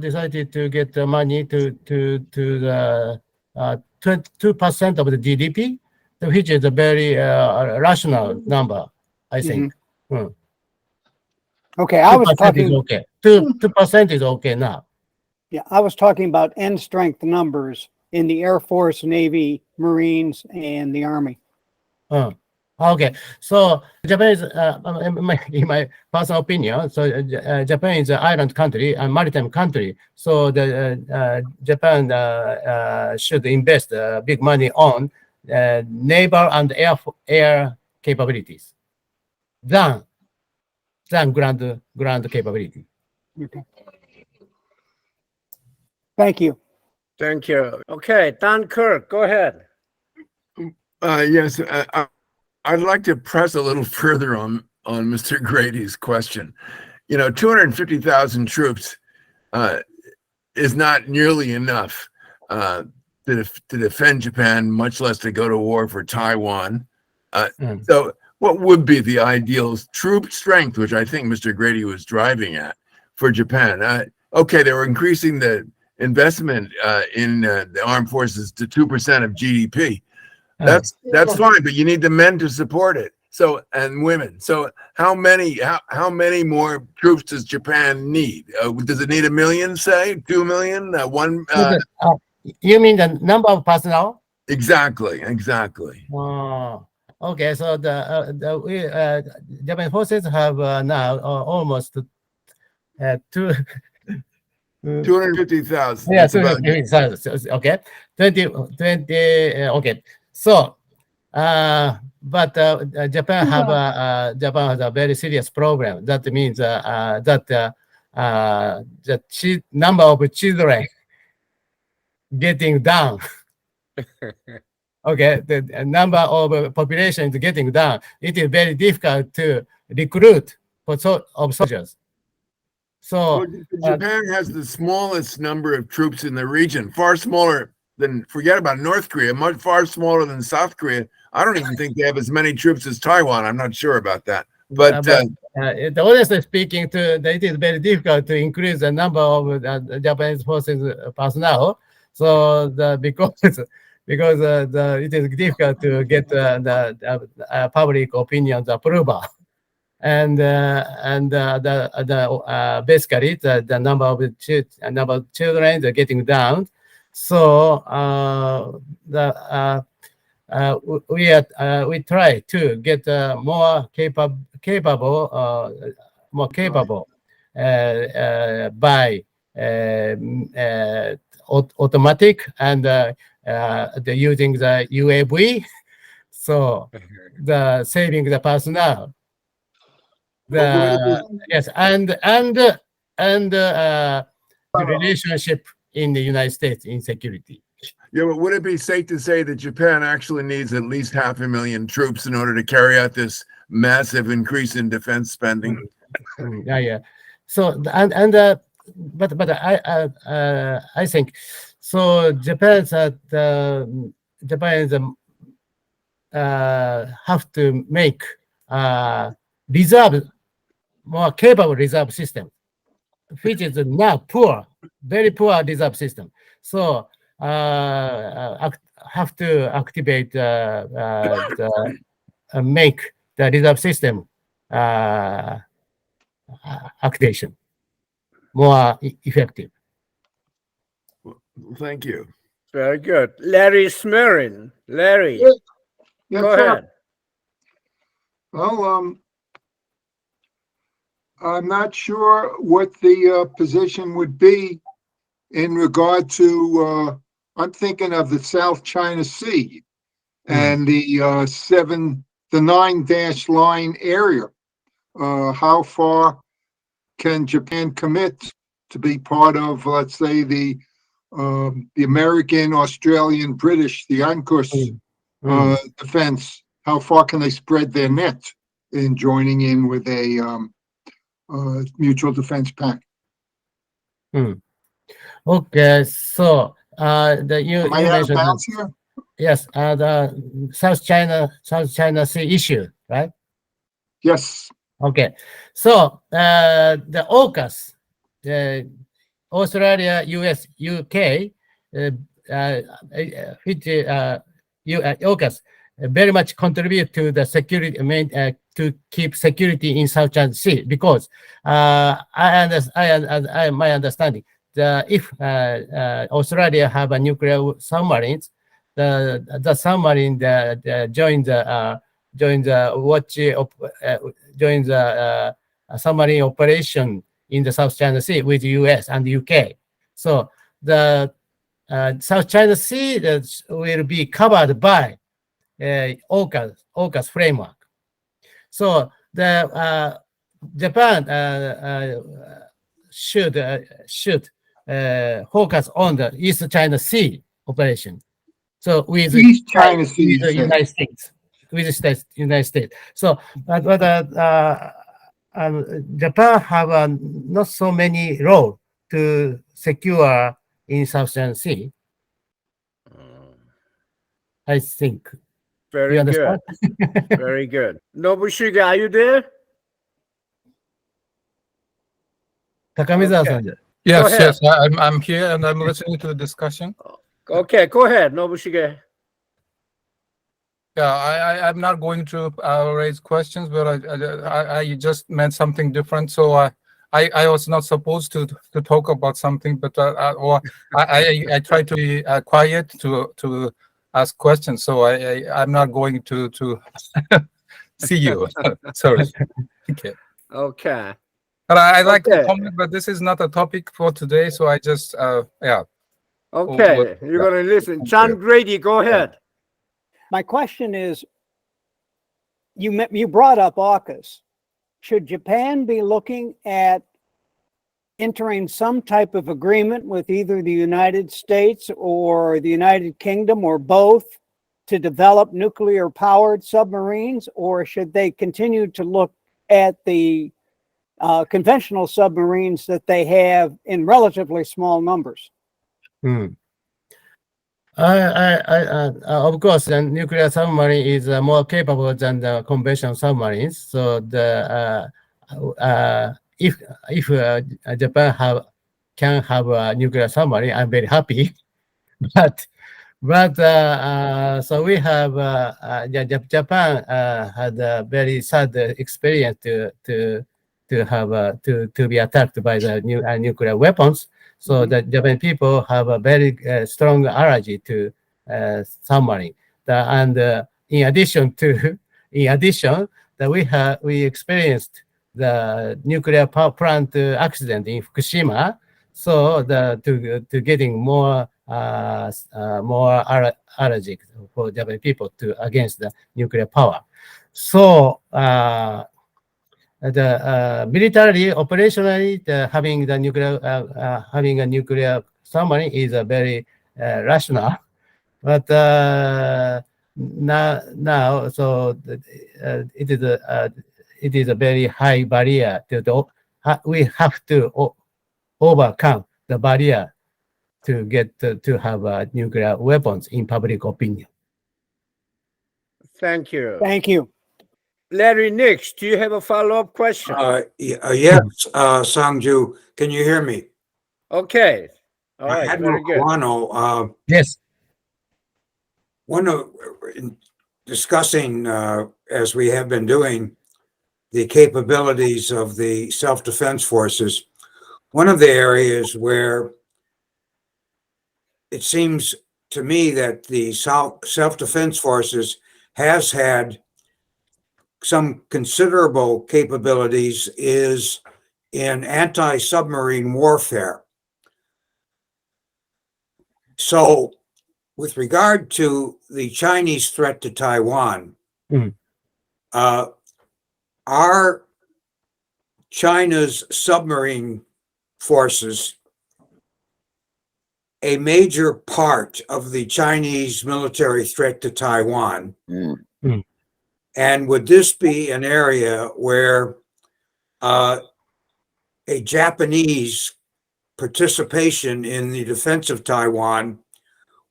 decided to get the money to the 2% of the GDP, which is a very rational number, I think. Okay, I was talking. 2% is okay now. Yeah, I was talking about end strength numbers in the Air Force, Navy, Marines, and the Army. Okay, so Japan is, in my personal opinion, so Japan is an island country, a maritime country. So the Japan should invest big money on naval and air capabilities than ground capability. Okay. Thank you. Thank you. Okay, Dan Kirk, go ahead. Yes, I'd like to press a little further on Mr. Grady's question. 250,000 troops is not nearly enough to defend Japan, much less to go to war for Taiwan. So what would be the ideal troop strength, which I think Mr. Grady was driving at, for Japan? Okay, they were increasing the investment in the armed forces to 2% of GDP. That's fine, but you need the men to support it. So, and women. So how many more troops does Japan need? Does it need 1 million, say 2 million? You mean the number of personnel? Exactly. Okay, so Japan forces have now almost 250,000. Yeah, 250,000. Okay, 20. Okay, so but Japan has a very serious problem. That means that the number of children getting down. Okay, the number of population is getting down. It is very difficult to recruit of soldiers. So Japan has the smallest number of troops in the region, far smaller than, forget about North Korea, much far smaller than South Korea. I don't even think they have as many troops as Taiwan. I'm not sure about that. But honestly speaking, it is very difficult to increase the number of Japanese forces personnel. So because it is difficult to get the public opinion's approval. And basically the number of children are getting down. So we try to get more capable by automatic and using the UAV. So the saving the personnel. Yes, and the relationship in the United States in security. Yeah, but would it be safe to say that Japan actually needs at least 500,000 troops in order to carry out this massive increase in defense spending? Yeah. So but I think so. Japan have to make more capable reserve system, which is now very poor reserve system. So have to activate make the reserve system activation more effective. Thank you. Very good. Larry Smirrin. Larry, go ahead. Well, I'm not sure what the position would be in regard to, I'm thinking of the South China Sea and the 9-dash line area. How far can Japan commit to be part of, let's say, the American, Australian, British, the AUKUS defense? How far can they spread their net in joining in with a mutual defense pact? Okay, so you mentioned here? Yes, the South China Sea issue, right? Yes. Okay, so the AUKUS, Australia, US, UK, which AUKUS very much contribute to the security, to keep security in South China Sea, because my understanding, if Australia have a nuclear submarines, the submarine join the submarine operation in the South China Sea with US and UK. So the South China Sea will be covered by AUKUS framework. So the Japan should focus on the East China Sea operation. So with East China Sea, the United States, United States. So, Japan have not so many role to secure in South China Sea. I think. Very good. Very good. Nobusuke, are you there? Takamizawa-san. Yes, I'm here and I'm listening to the discussion. Okay, go ahead, Nobusuke. Yeah, I'm not going to raise questions, but I just meant something different. So I was not supposed to talk about something, but I try to be quiet to ask questions. So I'm not going to see you. Sorry. Okay. Okay. But I like to comment, but this is not a topic for today. So I just yeah. Okay, you're going to listen. John Grady, go ahead. My question is, you brought up AUKUS. Should Japan be looking at entering some type of agreement with either the United States or the United Kingdom or both to develop nuclear-powered submarines, or should they continue to look at the conventional submarines that they have in relatively small numbers? Of course, the nuclear submarine is more capable than the conventional submarines. So if Japan can have a nuclear submarine, I'm very happy. But so we have Japan had a very sad experience to be attacked by the nuclear weapons. So the Japanese people have a very strong allergy to submarine. And in addition, that we experienced the nuclear power plant accident in Fukushima. So to getting more allergic for Japanese people against the nuclear power. So the military operationally having a nuclear submarine is a very rational, but now so it is a very high barrier we have to overcome the barrier to get to have nuclear weapons in public opinion. Thank you. Thank you. Larry Nix, do you have a follow-up question? Yes, Sangju, can you hear me? Okay. All right, Admiral very good. Kawano, yes. In discussing, as we have been doing, the capabilities of the self-defense forces, one of the areas where it seems to me that the self-defense forces has had some considerable capabilities is in anti-submarine warfare. So with regard to the Chinese threat to Taiwan, are China's submarine forces a major part of the Chinese military threat to Taiwan? And would this be an area where a Japanese participation in the defense of Taiwan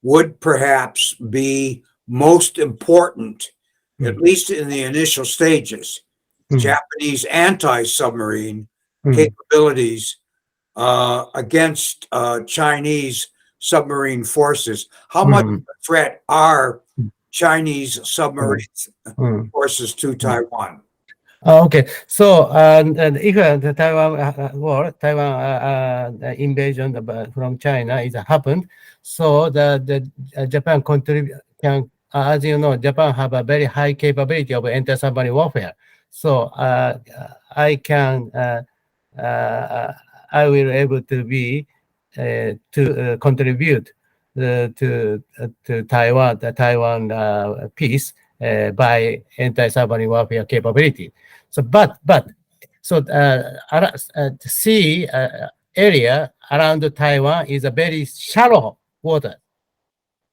would perhaps be most important, at least in the initial stages? Japanese anti-submarine capabilities against Chinese submarine forces. How much of a threat are Chinese submarine forces to Taiwan? Okay, so and if the Taiwan war, Taiwan invasion from China is happened, so the Japan can, as you know, Japan have a very high capability of anti-submarine warfare. So I can, I will able to be to contribute to Taiwan, the Taiwan peace by anti-submarine warfare capability. So, so the sea area around Taiwan is a very shallow water.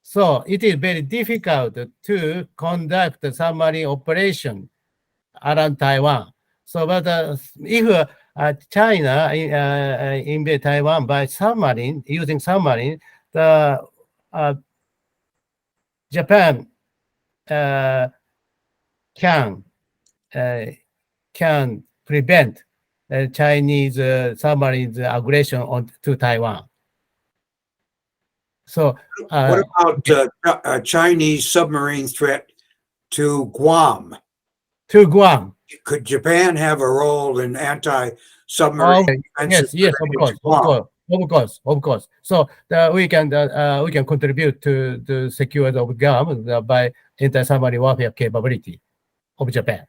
So it is very difficult to conduct the submarine operation around Taiwan. So, but if China invade Taiwan by submarine, using submarine, the Japan can prevent Chinese submarine aggression to Taiwan. So, what about a Chinese submarine threat to Guam? To Guam. Could Japan have a role in anti-submarine defenses? Yes, of course. So we can contribute to the security of Guam by anti-submarine warfare capability of Japan.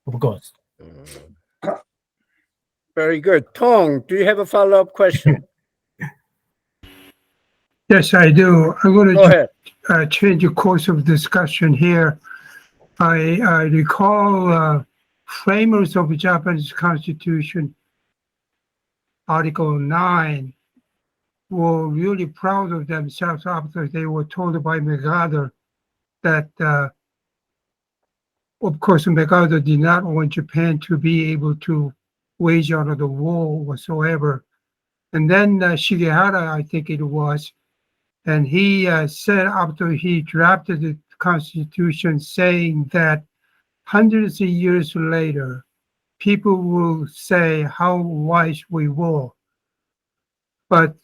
Of course. Very good. Tong, do you have a follow-up question? Yes, I do. I'm going Go ahead. to change the course of discussion here. I recall framers of the Japanese Constitution, Article 9, were really proud of themselves after they were told by MacArthur that, of course, MacArthur did not want Japan to be able to wage another war whatsoever. And then Shigehara, I think it was, and he said after he drafted the Constitution saying that hundreds of years later, people will say how wise we were. But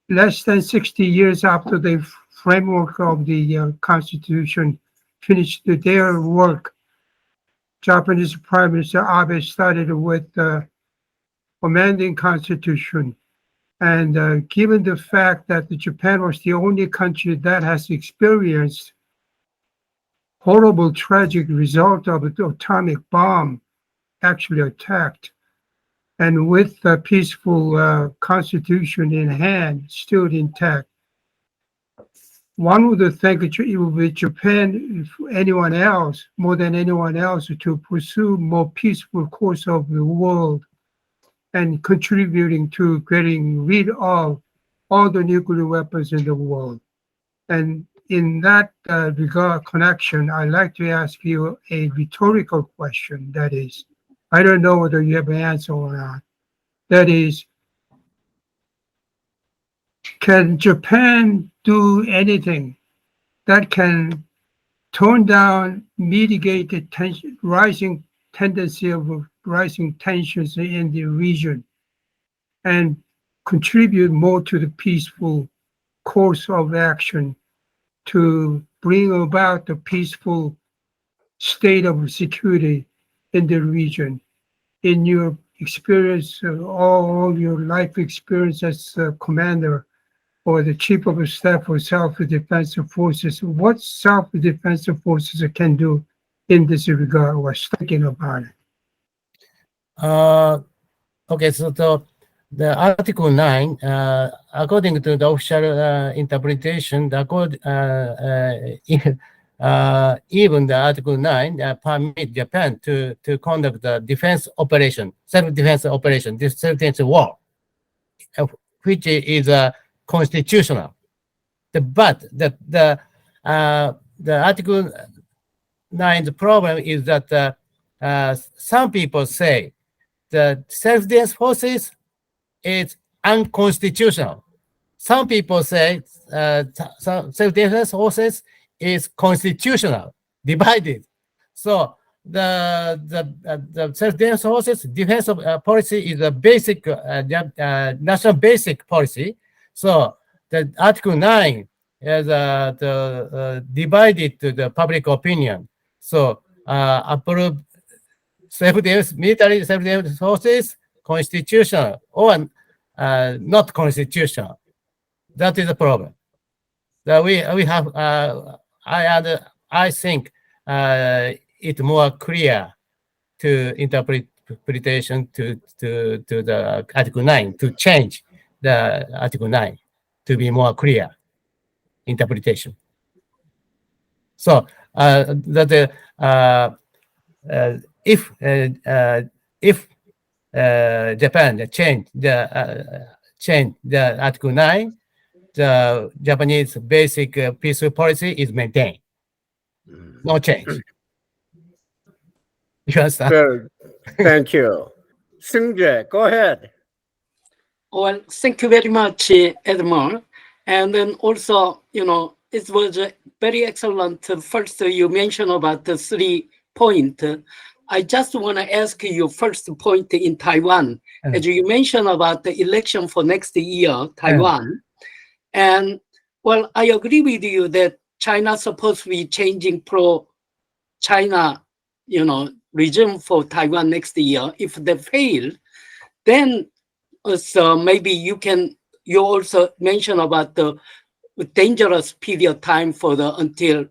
less than 60 years after the framework of the Constitution finished their work, Japanese Prime Minister Abe started with amending Constitution. And given the fact that Japan was the only country that has experienced horrible, tragic result of an atomic bomb actually attacked, and with the peaceful constitution in hand, still intact, one would think with Japan, if anyone else, more than anyone else, to pursue more peaceful course of the world and contributing to getting rid of all the nuclear weapons in the world. And in that regard connection, I'd like to ask you a rhetorical question. That is, I don't know whether you have an answer or not. That is, can Japan do anything that can tone down, mitigate the rising tendency of rising tensions in the region and contribute more to the peaceful course of action to bring about the peaceful state of security in the region? In your experience, all your life experience as a commander or the chief of staff for self-defensive forces, what self-defensive forces can do in this regard, or thinking about it? Okay, so the Article 9, according to the official interpretation, even the Article 9 permit Japan to conduct the defense operation, self-defense operation, this self-defense war, which is constitutional. But the Article 9's problem is that some people say the self-defense forces is unconstitutional. Some people say self-defense forces is constitutional, divided. So the self-defense forces defense policy is a basic national basic policy. So the Article 9 is divided to the public opinion. So approved self-defense, military self-defense forces, constitutional or not constitutional. That is the problem. That we have. I think it's more clear to interpretation to the Article 9 to change the Article 9 to be more clear interpretation. So that if Japan change the Article 9, the Japanese basic peaceful policy is maintained. No change. You understand? Good. Thank you. Sinjay, go ahead. Well, thank you very much, Edmund. And then also, it was very excellent. First, you mentioned about the 3 points. I just want to ask you first point in Taiwan. As you mentioned about the election for next year, Taiwan. And well, I agree with you that China's supposed to be changing pro-China, regime for Taiwan next year. If they fail, then so maybe you also mention about the dangerous period of time for until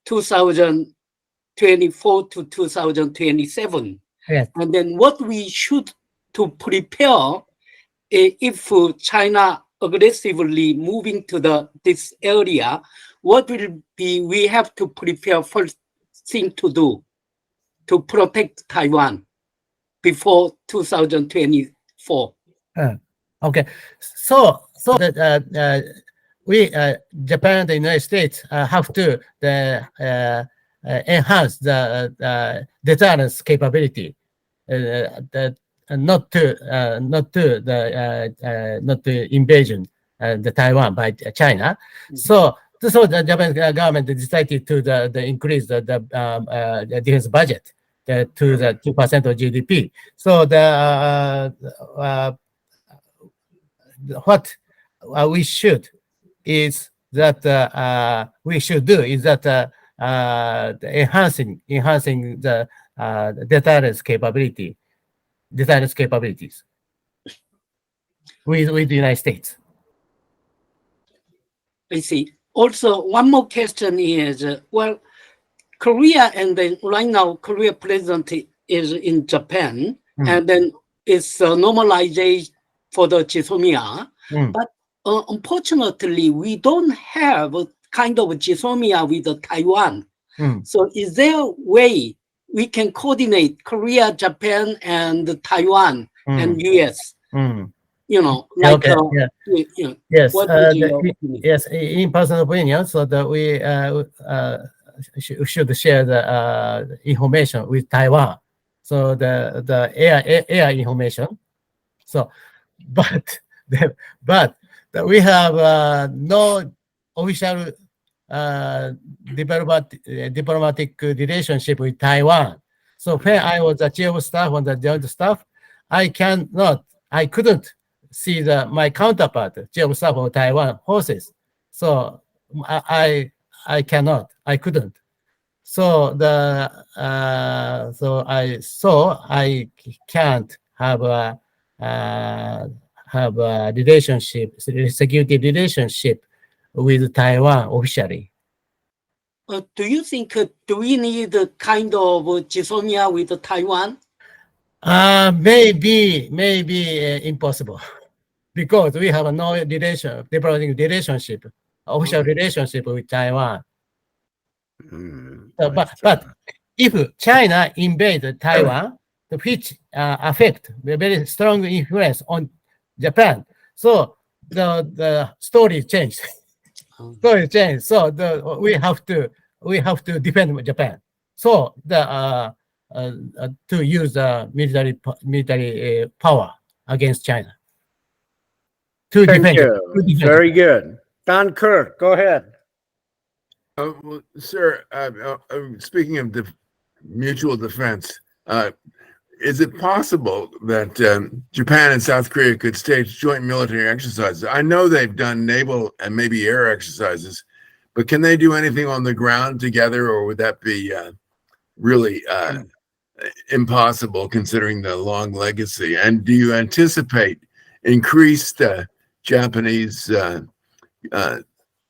2024 to 2027. Yes. And then what we should to prepare if China aggressively moving to this area, what will be we have to prepare first thing to do to protect Taiwan before 2024. Okay, so that we Japan and the United States have to enhance the deterrence capability, not to invasion the Taiwan by China. So the Japanese government decided to increase the defense budget to the 2% of GDP. So what we should is that enhancing the deterrence capabilities with the United States. I see. Also, one more question is, well, Korea and then right now Korea president is in Japan, and then it's normalized for the Jisomia. But unfortunately, we don't have a kind of Jisomia with Taiwan. So is there a way we can coordinate Korea, Japan, and Taiwan and US? Like yes, what is your yes. In personal opinion, so that we should share the information with Taiwan. So the air information. So, but we have no official diplomatic relationship with Taiwan. So when I was the chief of staff on the joint staff, I couldn't see my counterpart, chief of staff of Taiwan forces. So I couldn't. So I can't have a relationship, security relationship with Taiwan officially. Do you think do we need a kind of Jisomia with Taiwan? Maybe impossible because we have no diplomatic relationship, official relationship with Taiwan. But if China invade Taiwan, which affect the very strong influence on Japan, so the story changed. So we have to defend Japan. So to use military power against China. Thank you. Very good. Don Kirk, go ahead. Well, sir, speaking of mutual defense, is it possible that Japan and South Korea could stage joint military exercises? I know they've done naval and maybe air exercises, but can they do anything on the ground together, or would that be really impossible considering the long legacy? And do you anticipate increased Japanese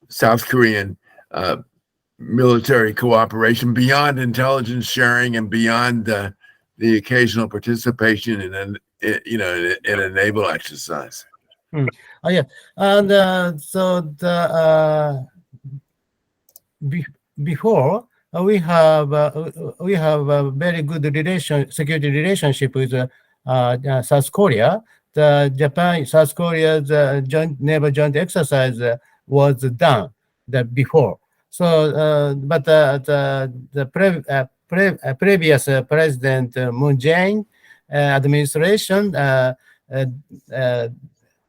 South Korean military cooperation beyond intelligence sharing and beyond the occasional participation in a naval exercise? Oh yeah, and so the before we have a very good security relationship with South Korea. The Japan South Korea's naval joint exercise was done before. So, but the previous President Moon Jae-in administration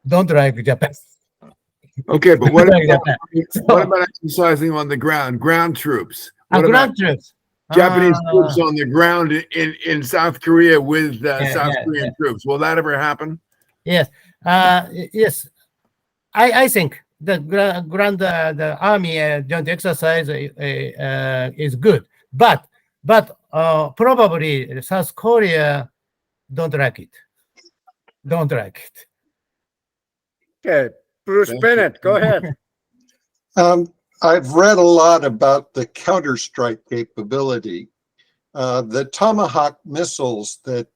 don't like Japan. Okay, but what Like about, Japan. what about exercising on the ground troops? What ground about troops. Japanese troops on the ground in South Korea with South Korean troops? Will that ever happen? Yes, yes. I think the the army joint exercise is good, but probably South Korea don't like it. Don't like it. Okay, Bruce Bennett, go ahead. I've read a lot about the counterstrike capability. The Tomahawk missiles that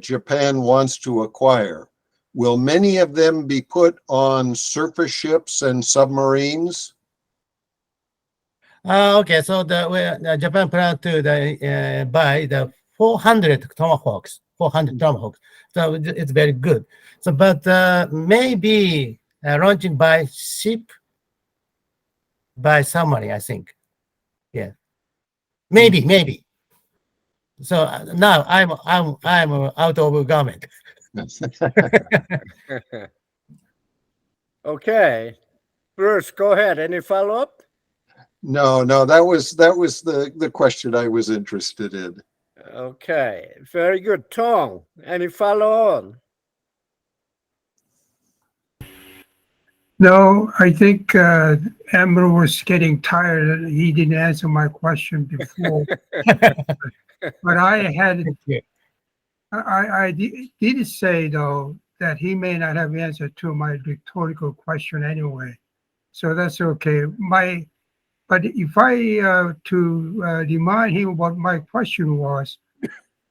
Japan wants to acquire, will many of them be put on surface ships and submarines? Okay, so Japan plan to buy the 400 Tomahawks. 400 Tomahawks. So it's very good. So, but maybe launching by ship, by submarine, I think. Yeah, maybe. So now I'm out of government. Okay, Bruce, go ahead. Any follow-up? No, that was the question I was interested in. Okay, very good. Tong, any follow-on? No, I think Amber was getting tired. He didn't answer my question before. But I did say, though, that he may not have answered to my rhetorical question anyway. So that's okay. But if I to remind him what my question was,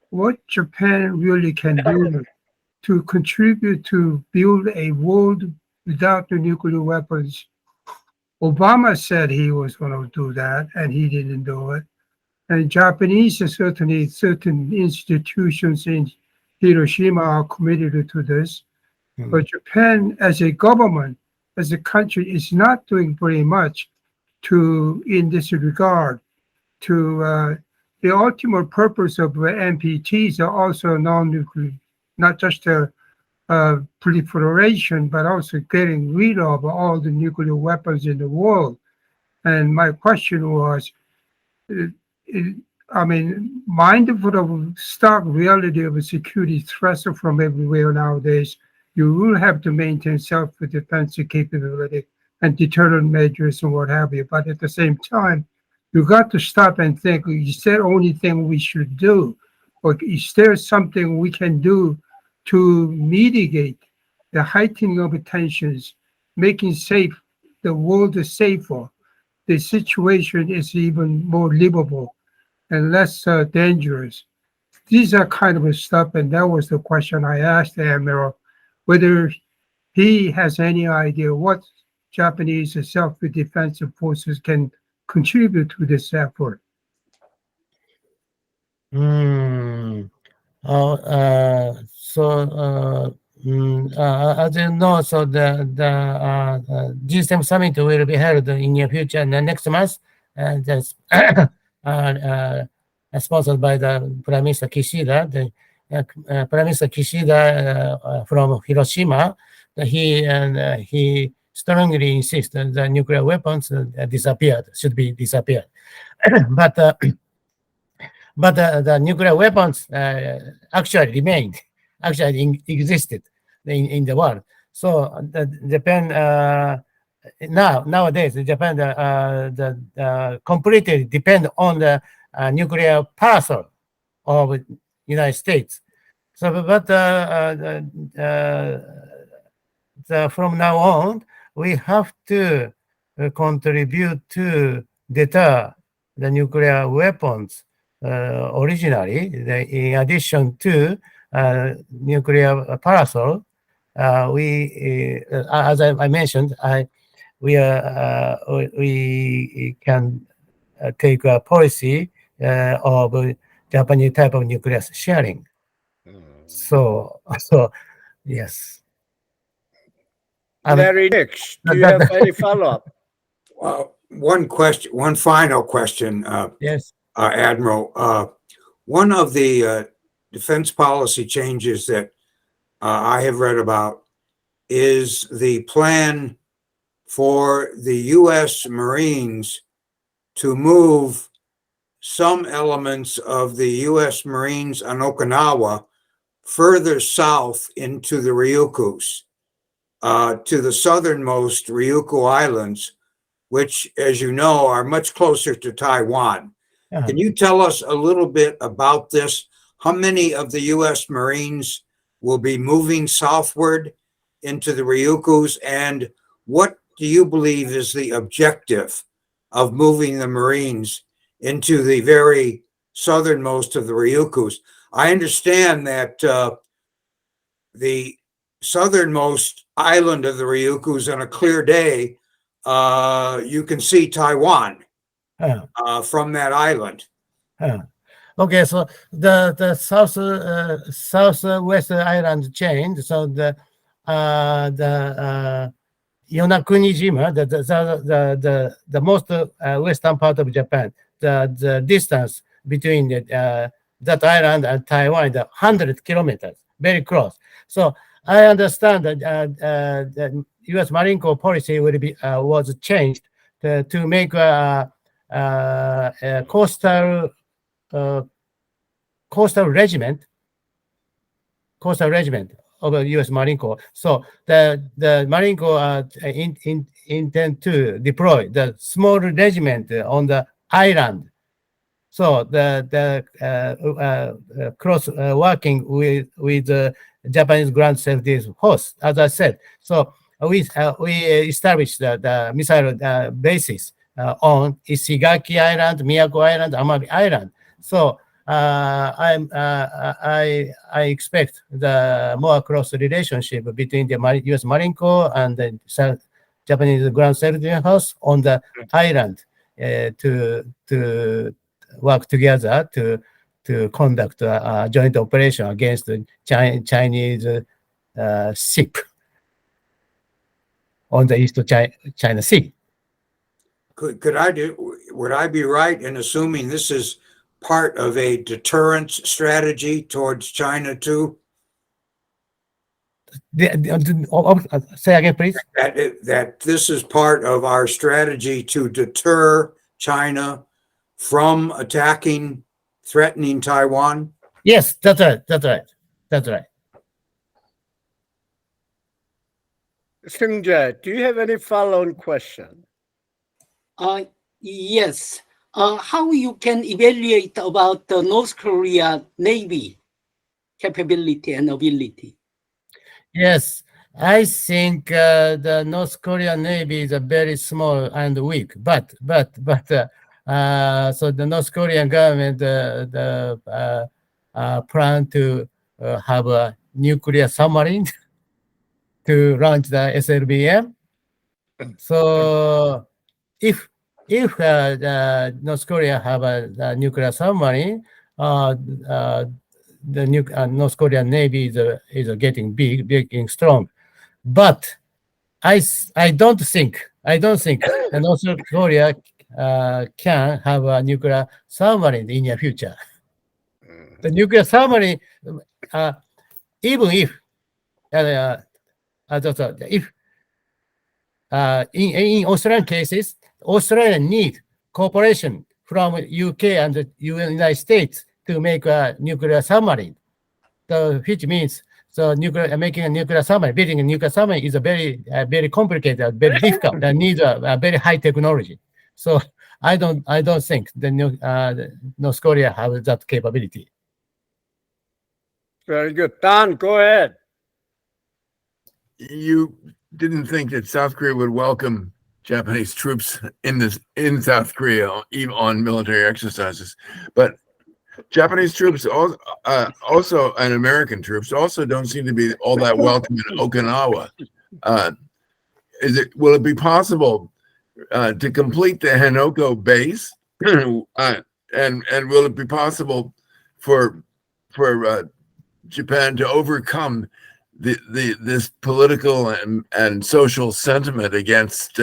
what Japan really can do to contribute to build a world without the nuclear weapons. Obama said he was going to do that, and he didn't do it. And Japanese, certainly certain institutions in Hiroshima are committed to this. But Japan, as a government, as a country, is not doing very much in this regard. The ultimate purpose of NPTs are also non-nuclear, not just proliferation, but also getting rid of all the nuclear weapons in the world. And my question was, mindful of stark reality of a security threats from everywhere nowadays, you will have to maintain self-defense capability and deterrent measures and what have you. But at the same time, you got to stop and think, is there only thing we should do? Or is there something we can do to mitigate the heightening of tensions, making the world safer? The situation is even more livable and less dangerous. These are kind of stuff, and that was the question I asked Admiral, whether he has any idea what Japanese self-defensive forces can contribute to this effort. As you know, so the G7 summit will be held in the future next month, and that's sponsored by the Prime Minister Kishida. Prime Minister Kishida from Hiroshima, he strongly insists that the nuclear weapons should be disappeared. But the nuclear weapons actually remained, existed in the world. So Japan nowadays, Japan completely depend on the nuclear power of United States. So, but from now on, we have to contribute to deter the nuclear weapons originally, in addition to nuclear parasol. As I mentioned, we can take a policy of Japanese type of nuclear sharing. So yes. Larry, next, do you have any follow-up? Well, one final question. Yes. Admiral. One of the defense policy changes that I have read about is the plan for the U.S. Marines to move some elements of the U.S. Marines on Okinawa further south into the Ryukyus, to the southernmost Ryukyu Islands, which, as you know, are much closer to Taiwan. Can you tell us a little bit about this? How many of the U.S. Marines will be moving southward into the Ryukyus, and what do you believe is the objective of moving the Marines into the very southernmost of the Ryukyus? I understand that the southernmost island of the Ryukyus, on a clear day, you can see Taiwan from that island. Okay, so the southwest island chain, so the Yonakunijima, the most western part of Japan, the distance between that island and Taiwan is 100 kilometers, very close. So I understand that the U.S. Marine Corps policy was changed to make a coastal regiment of the U.S. Marine Corps. So the Marine Corps intend to deploy the small regiment on the island. So the cross working with the Japanese ground safety force, as I said. So we established the missile bases on Ishigaki Island, Miyako Island, Amami Island. So I expect the more close relationship between the U.S. Marine Corps and the Japanese ground safety force on the island to work together to conduct a joint operation against the Chinese ship on the East China Sea. Would I be right in assuming this is part of a deterrence strategy towards China too? Say again, please. That this is part of our strategy to deter China from threatening Taiwan? Yes, that's right. Sinja, do you have any follow-on question? Yes. How you can evaluate about the North Korea Navy capability and ability? Yes, I think the North Korean Navy is a very small and weak, but so the North Korean government plan to have a nuclear submarine to launch the SLBM. So if North Korea have a nuclear submarine, the North Korean Navy is getting big and strong. But I don't think North Korea can have a nuclear submarine in the future. The nuclear submarine, even if in Australian cases, Australia need cooperation from UK and the United States to make a nuclear submarine. So, which means making a nuclear submarine, building a nuclear submarine is a very complicated, very difficult, and needs a very high technology. So I don't think the North Korea has that capability. Very good. Don, go ahead. You didn't think that South Korea would welcome Japanese troops in South Korea, even on military exercises, but Japanese troops also and American troops also don't seem to be all that welcome in Okinawa. Will it be possible to complete the Henoko base, and will it be possible for Japan to overcome this political and social sentiment against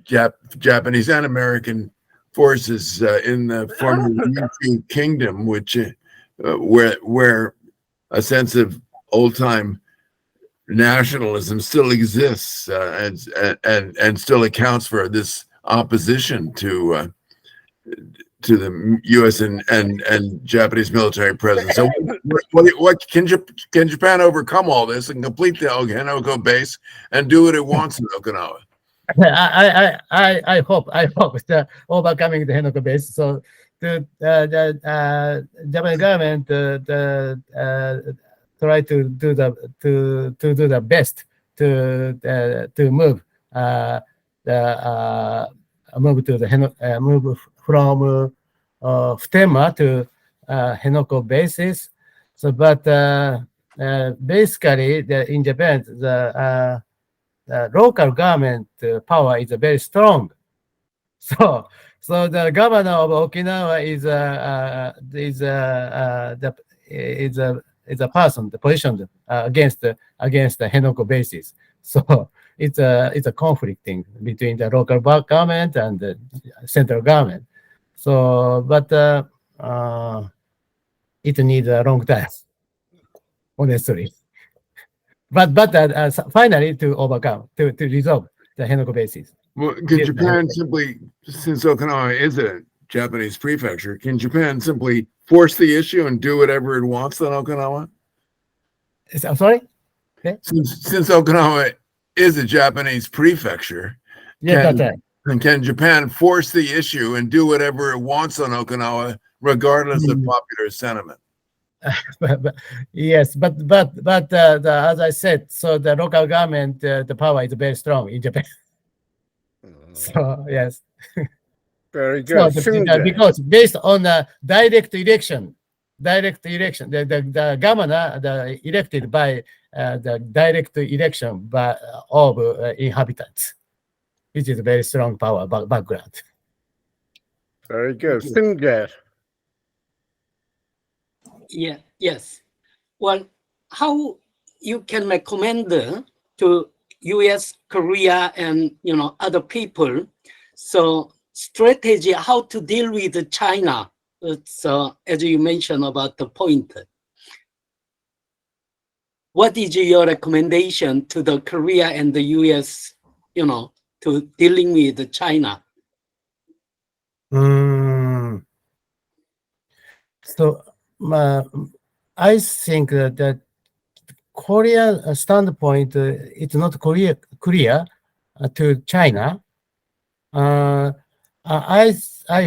Japanese and American forces in the former Manchu Kingdom, which where a sense of old time nationalism still exists and still accounts for this opposition to the U.S. and Japanese military presence. So, what can Japan overcome all this and complete the Henoko base and do what it wants in Okinawa? I hope the overcoming the Henoko base. So the Japanese government try to do the best to move to the move from Futenma to Henoko bases. So, but basically, in Japan, the local government power is very strong. So the governor of Okinawa is a person, the position against the Henoko bases. So it's a conflict thing between the local government and the central government. So, but it needs a long time, honestly. But finally to overcome, to resolve the Henoko bases. Well, can Japan simply, since Okinawa is a Japanese prefecture, can Japan simply force the issue and do whatever it wants on Okinawa? I'm sorry? Okay. Since Okinawa is a Japanese prefecture, can Japan force the issue and do whatever it wants on Okinawa, regardless of popular sentiment? Yes, but as I said, so the local government, the power is very strong in Japan. So yes. Very good. So because based on the direct election, the governor elected by the direct election of inhabitants, which is a very strong power background. Very good. Singer. Yeah. Yes. Well, how you can recommend to U.S., Korea, and other people, so strategy how to deal with China. So as you mentioned about the point, what is your recommendation to the Korea and the U.S. To dealing with China? So I think that Korea standpoint, it's not clear to China. I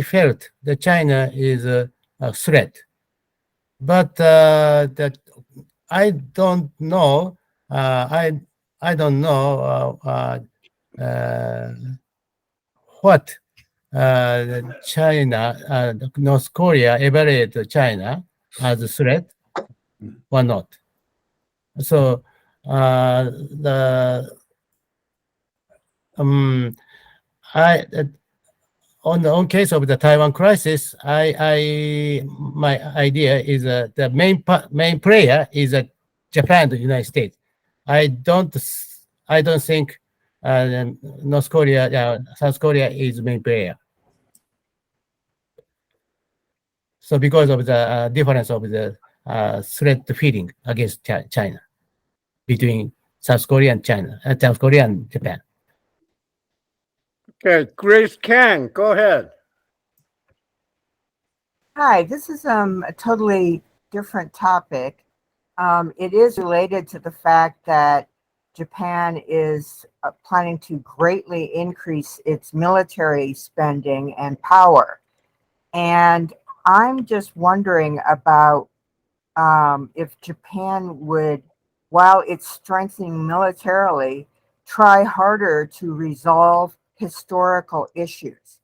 felt that China is a threat, but that I don't know. I don't know what China, North Korea evaluate China as a threat or not. So on case of the Taiwan crisis, my idea is the main player is Japan, the United States. I don't think North Korea, South Korea is the main player. So because of the difference of the threat feeling against China between South Korea and China, South Korea and Japan. Okay, Grace Kang, go ahead. Hi, this is a totally different topic. It is related to the fact that Japan is planning to greatly increase its military spending and power. And I'm just wondering about if Japan would, while it's strengthening militarily, try harder to resolve historical issues.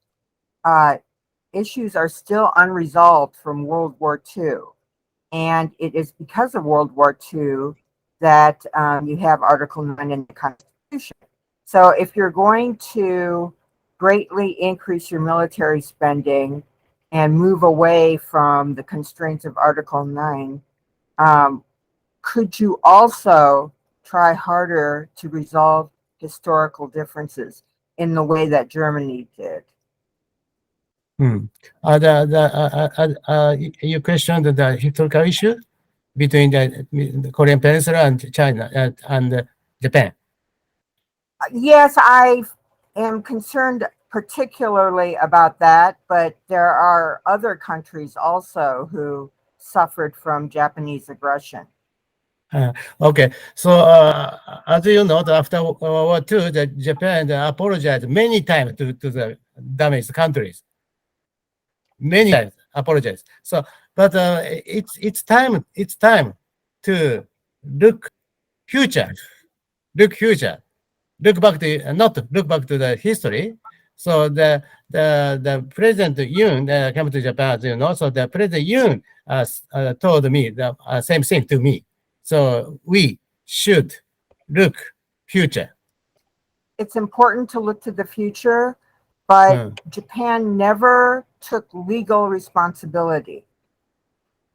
Issues are still unresolved from World War II. And it is because of World War II that you have Article 9 in the Constitution. So if you're going to greatly increase your military spending and move away from the constraints of Article 9, could you also try harder to resolve historical differences in the way that Germany did? You questioned the historical issue between the Korean Peninsula and China and Japan. Yes, I am concerned particularly about that, but there are other countries also who suffered from Japanese aggression. Okay, so as you know, after World War II, Japan apologized many times to the damaged countries. Many times apologized. So, but it's time to look future, look back to not look back to the history. So the President Yoon came to Japan, as you know. So the President Yoon told me the same thing to me. So we should look future. It's important to look to the future, but Japan never took legal responsibility.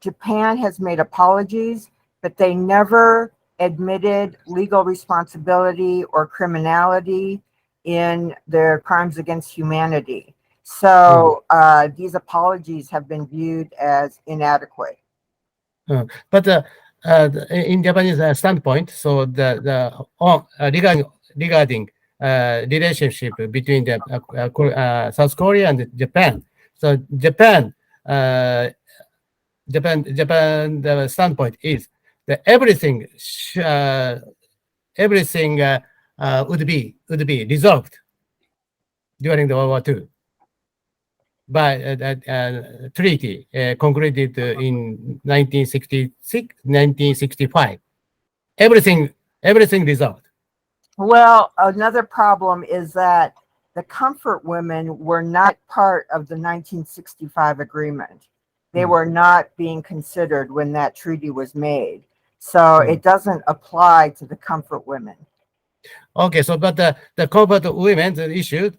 Japan has made apologies, but they never admitted legal responsibility or criminality in their crimes against humanity. So these apologies have been viewed as inadequate. But in Japanese standpoint, so regarding relationship between the South Korea and Japan. So Japan, the standpoint is that everything would be resolved during the World War II by a treaty concluded in 1966, 1965. Everything resolved. Well, another problem is that the comfort women were not part of the 1965 agreement. They were not being considered when that treaty was made. So it doesn't apply to the comfort women. Okay, so but the comfort women's issue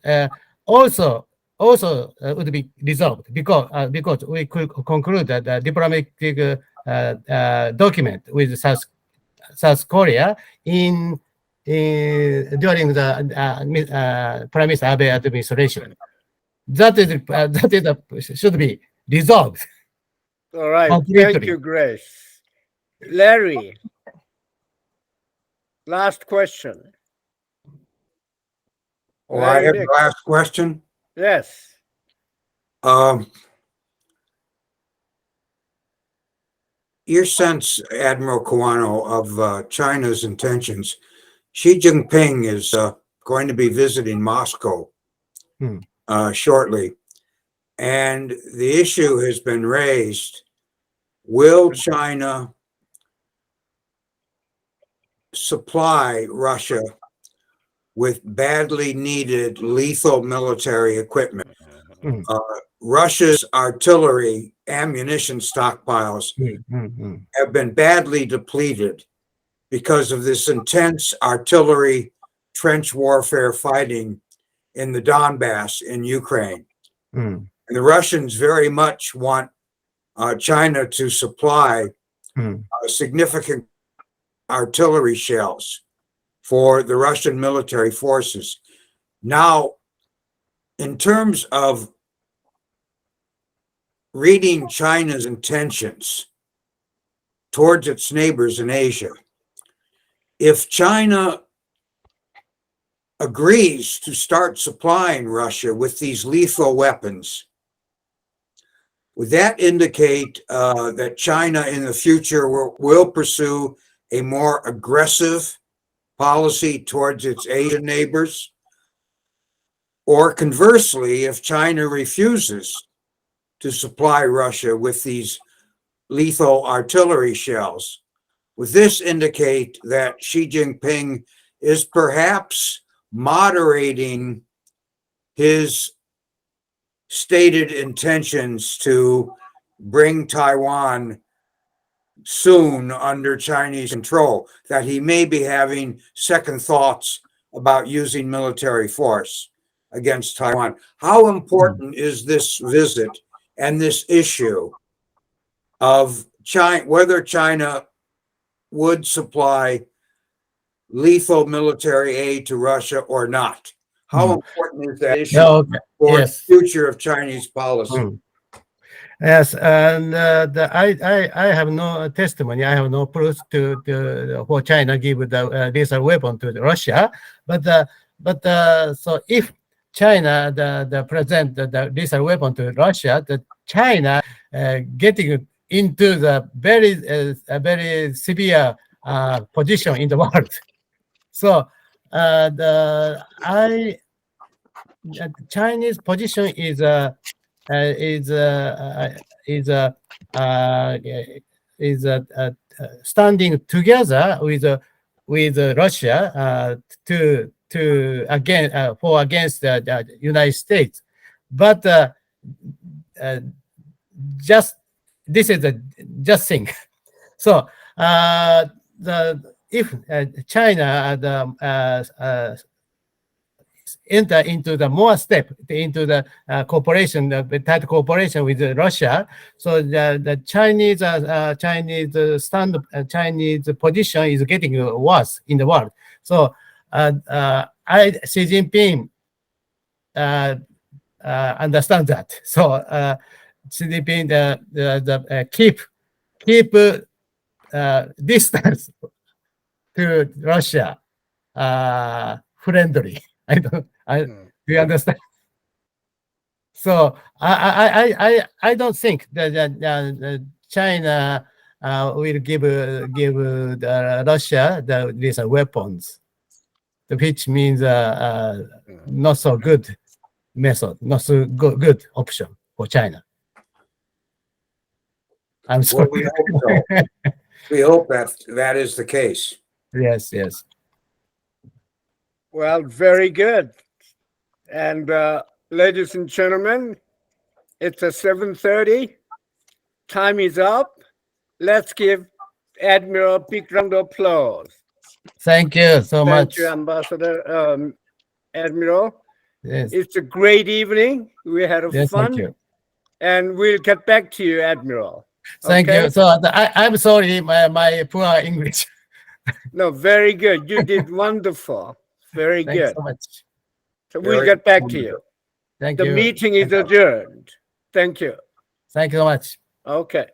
also would be resolved because we could conclude that the diplomatic document with South Korea during the Prime Minister Abe administration. That should be resolved. All right. Completely. Thank you, Grace. Larry, last question. Oh, I have the last question. Yes. Your sense, Admiral Kawano, of China's intentions. Xi Jinping is going to be visiting Moscow shortly. And the issue has been raised, will China supply Russia with badly needed lethal military equipment? Russia's artillery ammunition stockpiles have been badly depleted because of this intense artillery trench warfare fighting in the Donbass in Ukraine. And the Russians very much want China to supply significant artillery shells for the Russian military forces. Now, in terms of reading China's intentions towards its neighbors in Asia, if China agrees to start supplying Russia with these lethal weapons, would that indicate that China in the future will pursue a more aggressive policy towards its Asian neighbors? Or conversely, if China refuses to supply Russia with these lethal artillery shells. Would this indicate that Xi Jinping is perhaps moderating his stated intentions to bring Taiwan soon under Chinese control, that he may be having second thoughts about using military force against Taiwan? How important is this visit and this issue of China, whether China would supply lethal military aid to Russia or not? How important is that issue for the future of Chinese policy? Yes, and I have no testimony. I have no proof to for China give the lethal weapon to Russia. But so if China the present the lethal weapon to Russia, the China getting into the very severe position in the world. So the Chinese position is standing together with Russia to again for against the United States, but just this is the just thing. So if China enter into the more step into the cooperation, tight cooperation with Russia. So the Chinese Chinese position is getting worse in the world. So Xi Jinping understand that. So Xi Jinping keep distance to Russia, friendly. Do you understand? So I don't think that China will give Russia these weapons, which means not so good method, not so good option for China. I'm sorry. Well, we hope so. We hope that is the case. Yes, yes. Well, very good. And ladies and gentlemen, it's a 7:30. Time is up. Let's give Admiral a big round of applause. Thank you so much. Thank you, Ambassador Admiral. Yes. It's a great evening. We had Yes, fun. thank you. And we'll get back to you, Admiral. Thank Okay? you. So I'm sorry, my poor English. No, very good. You did wonderful. Very Thanks good. so much. So we'll get back to you. Thank The you. meeting is adjourned. Thank you. Thank you so much. Okay.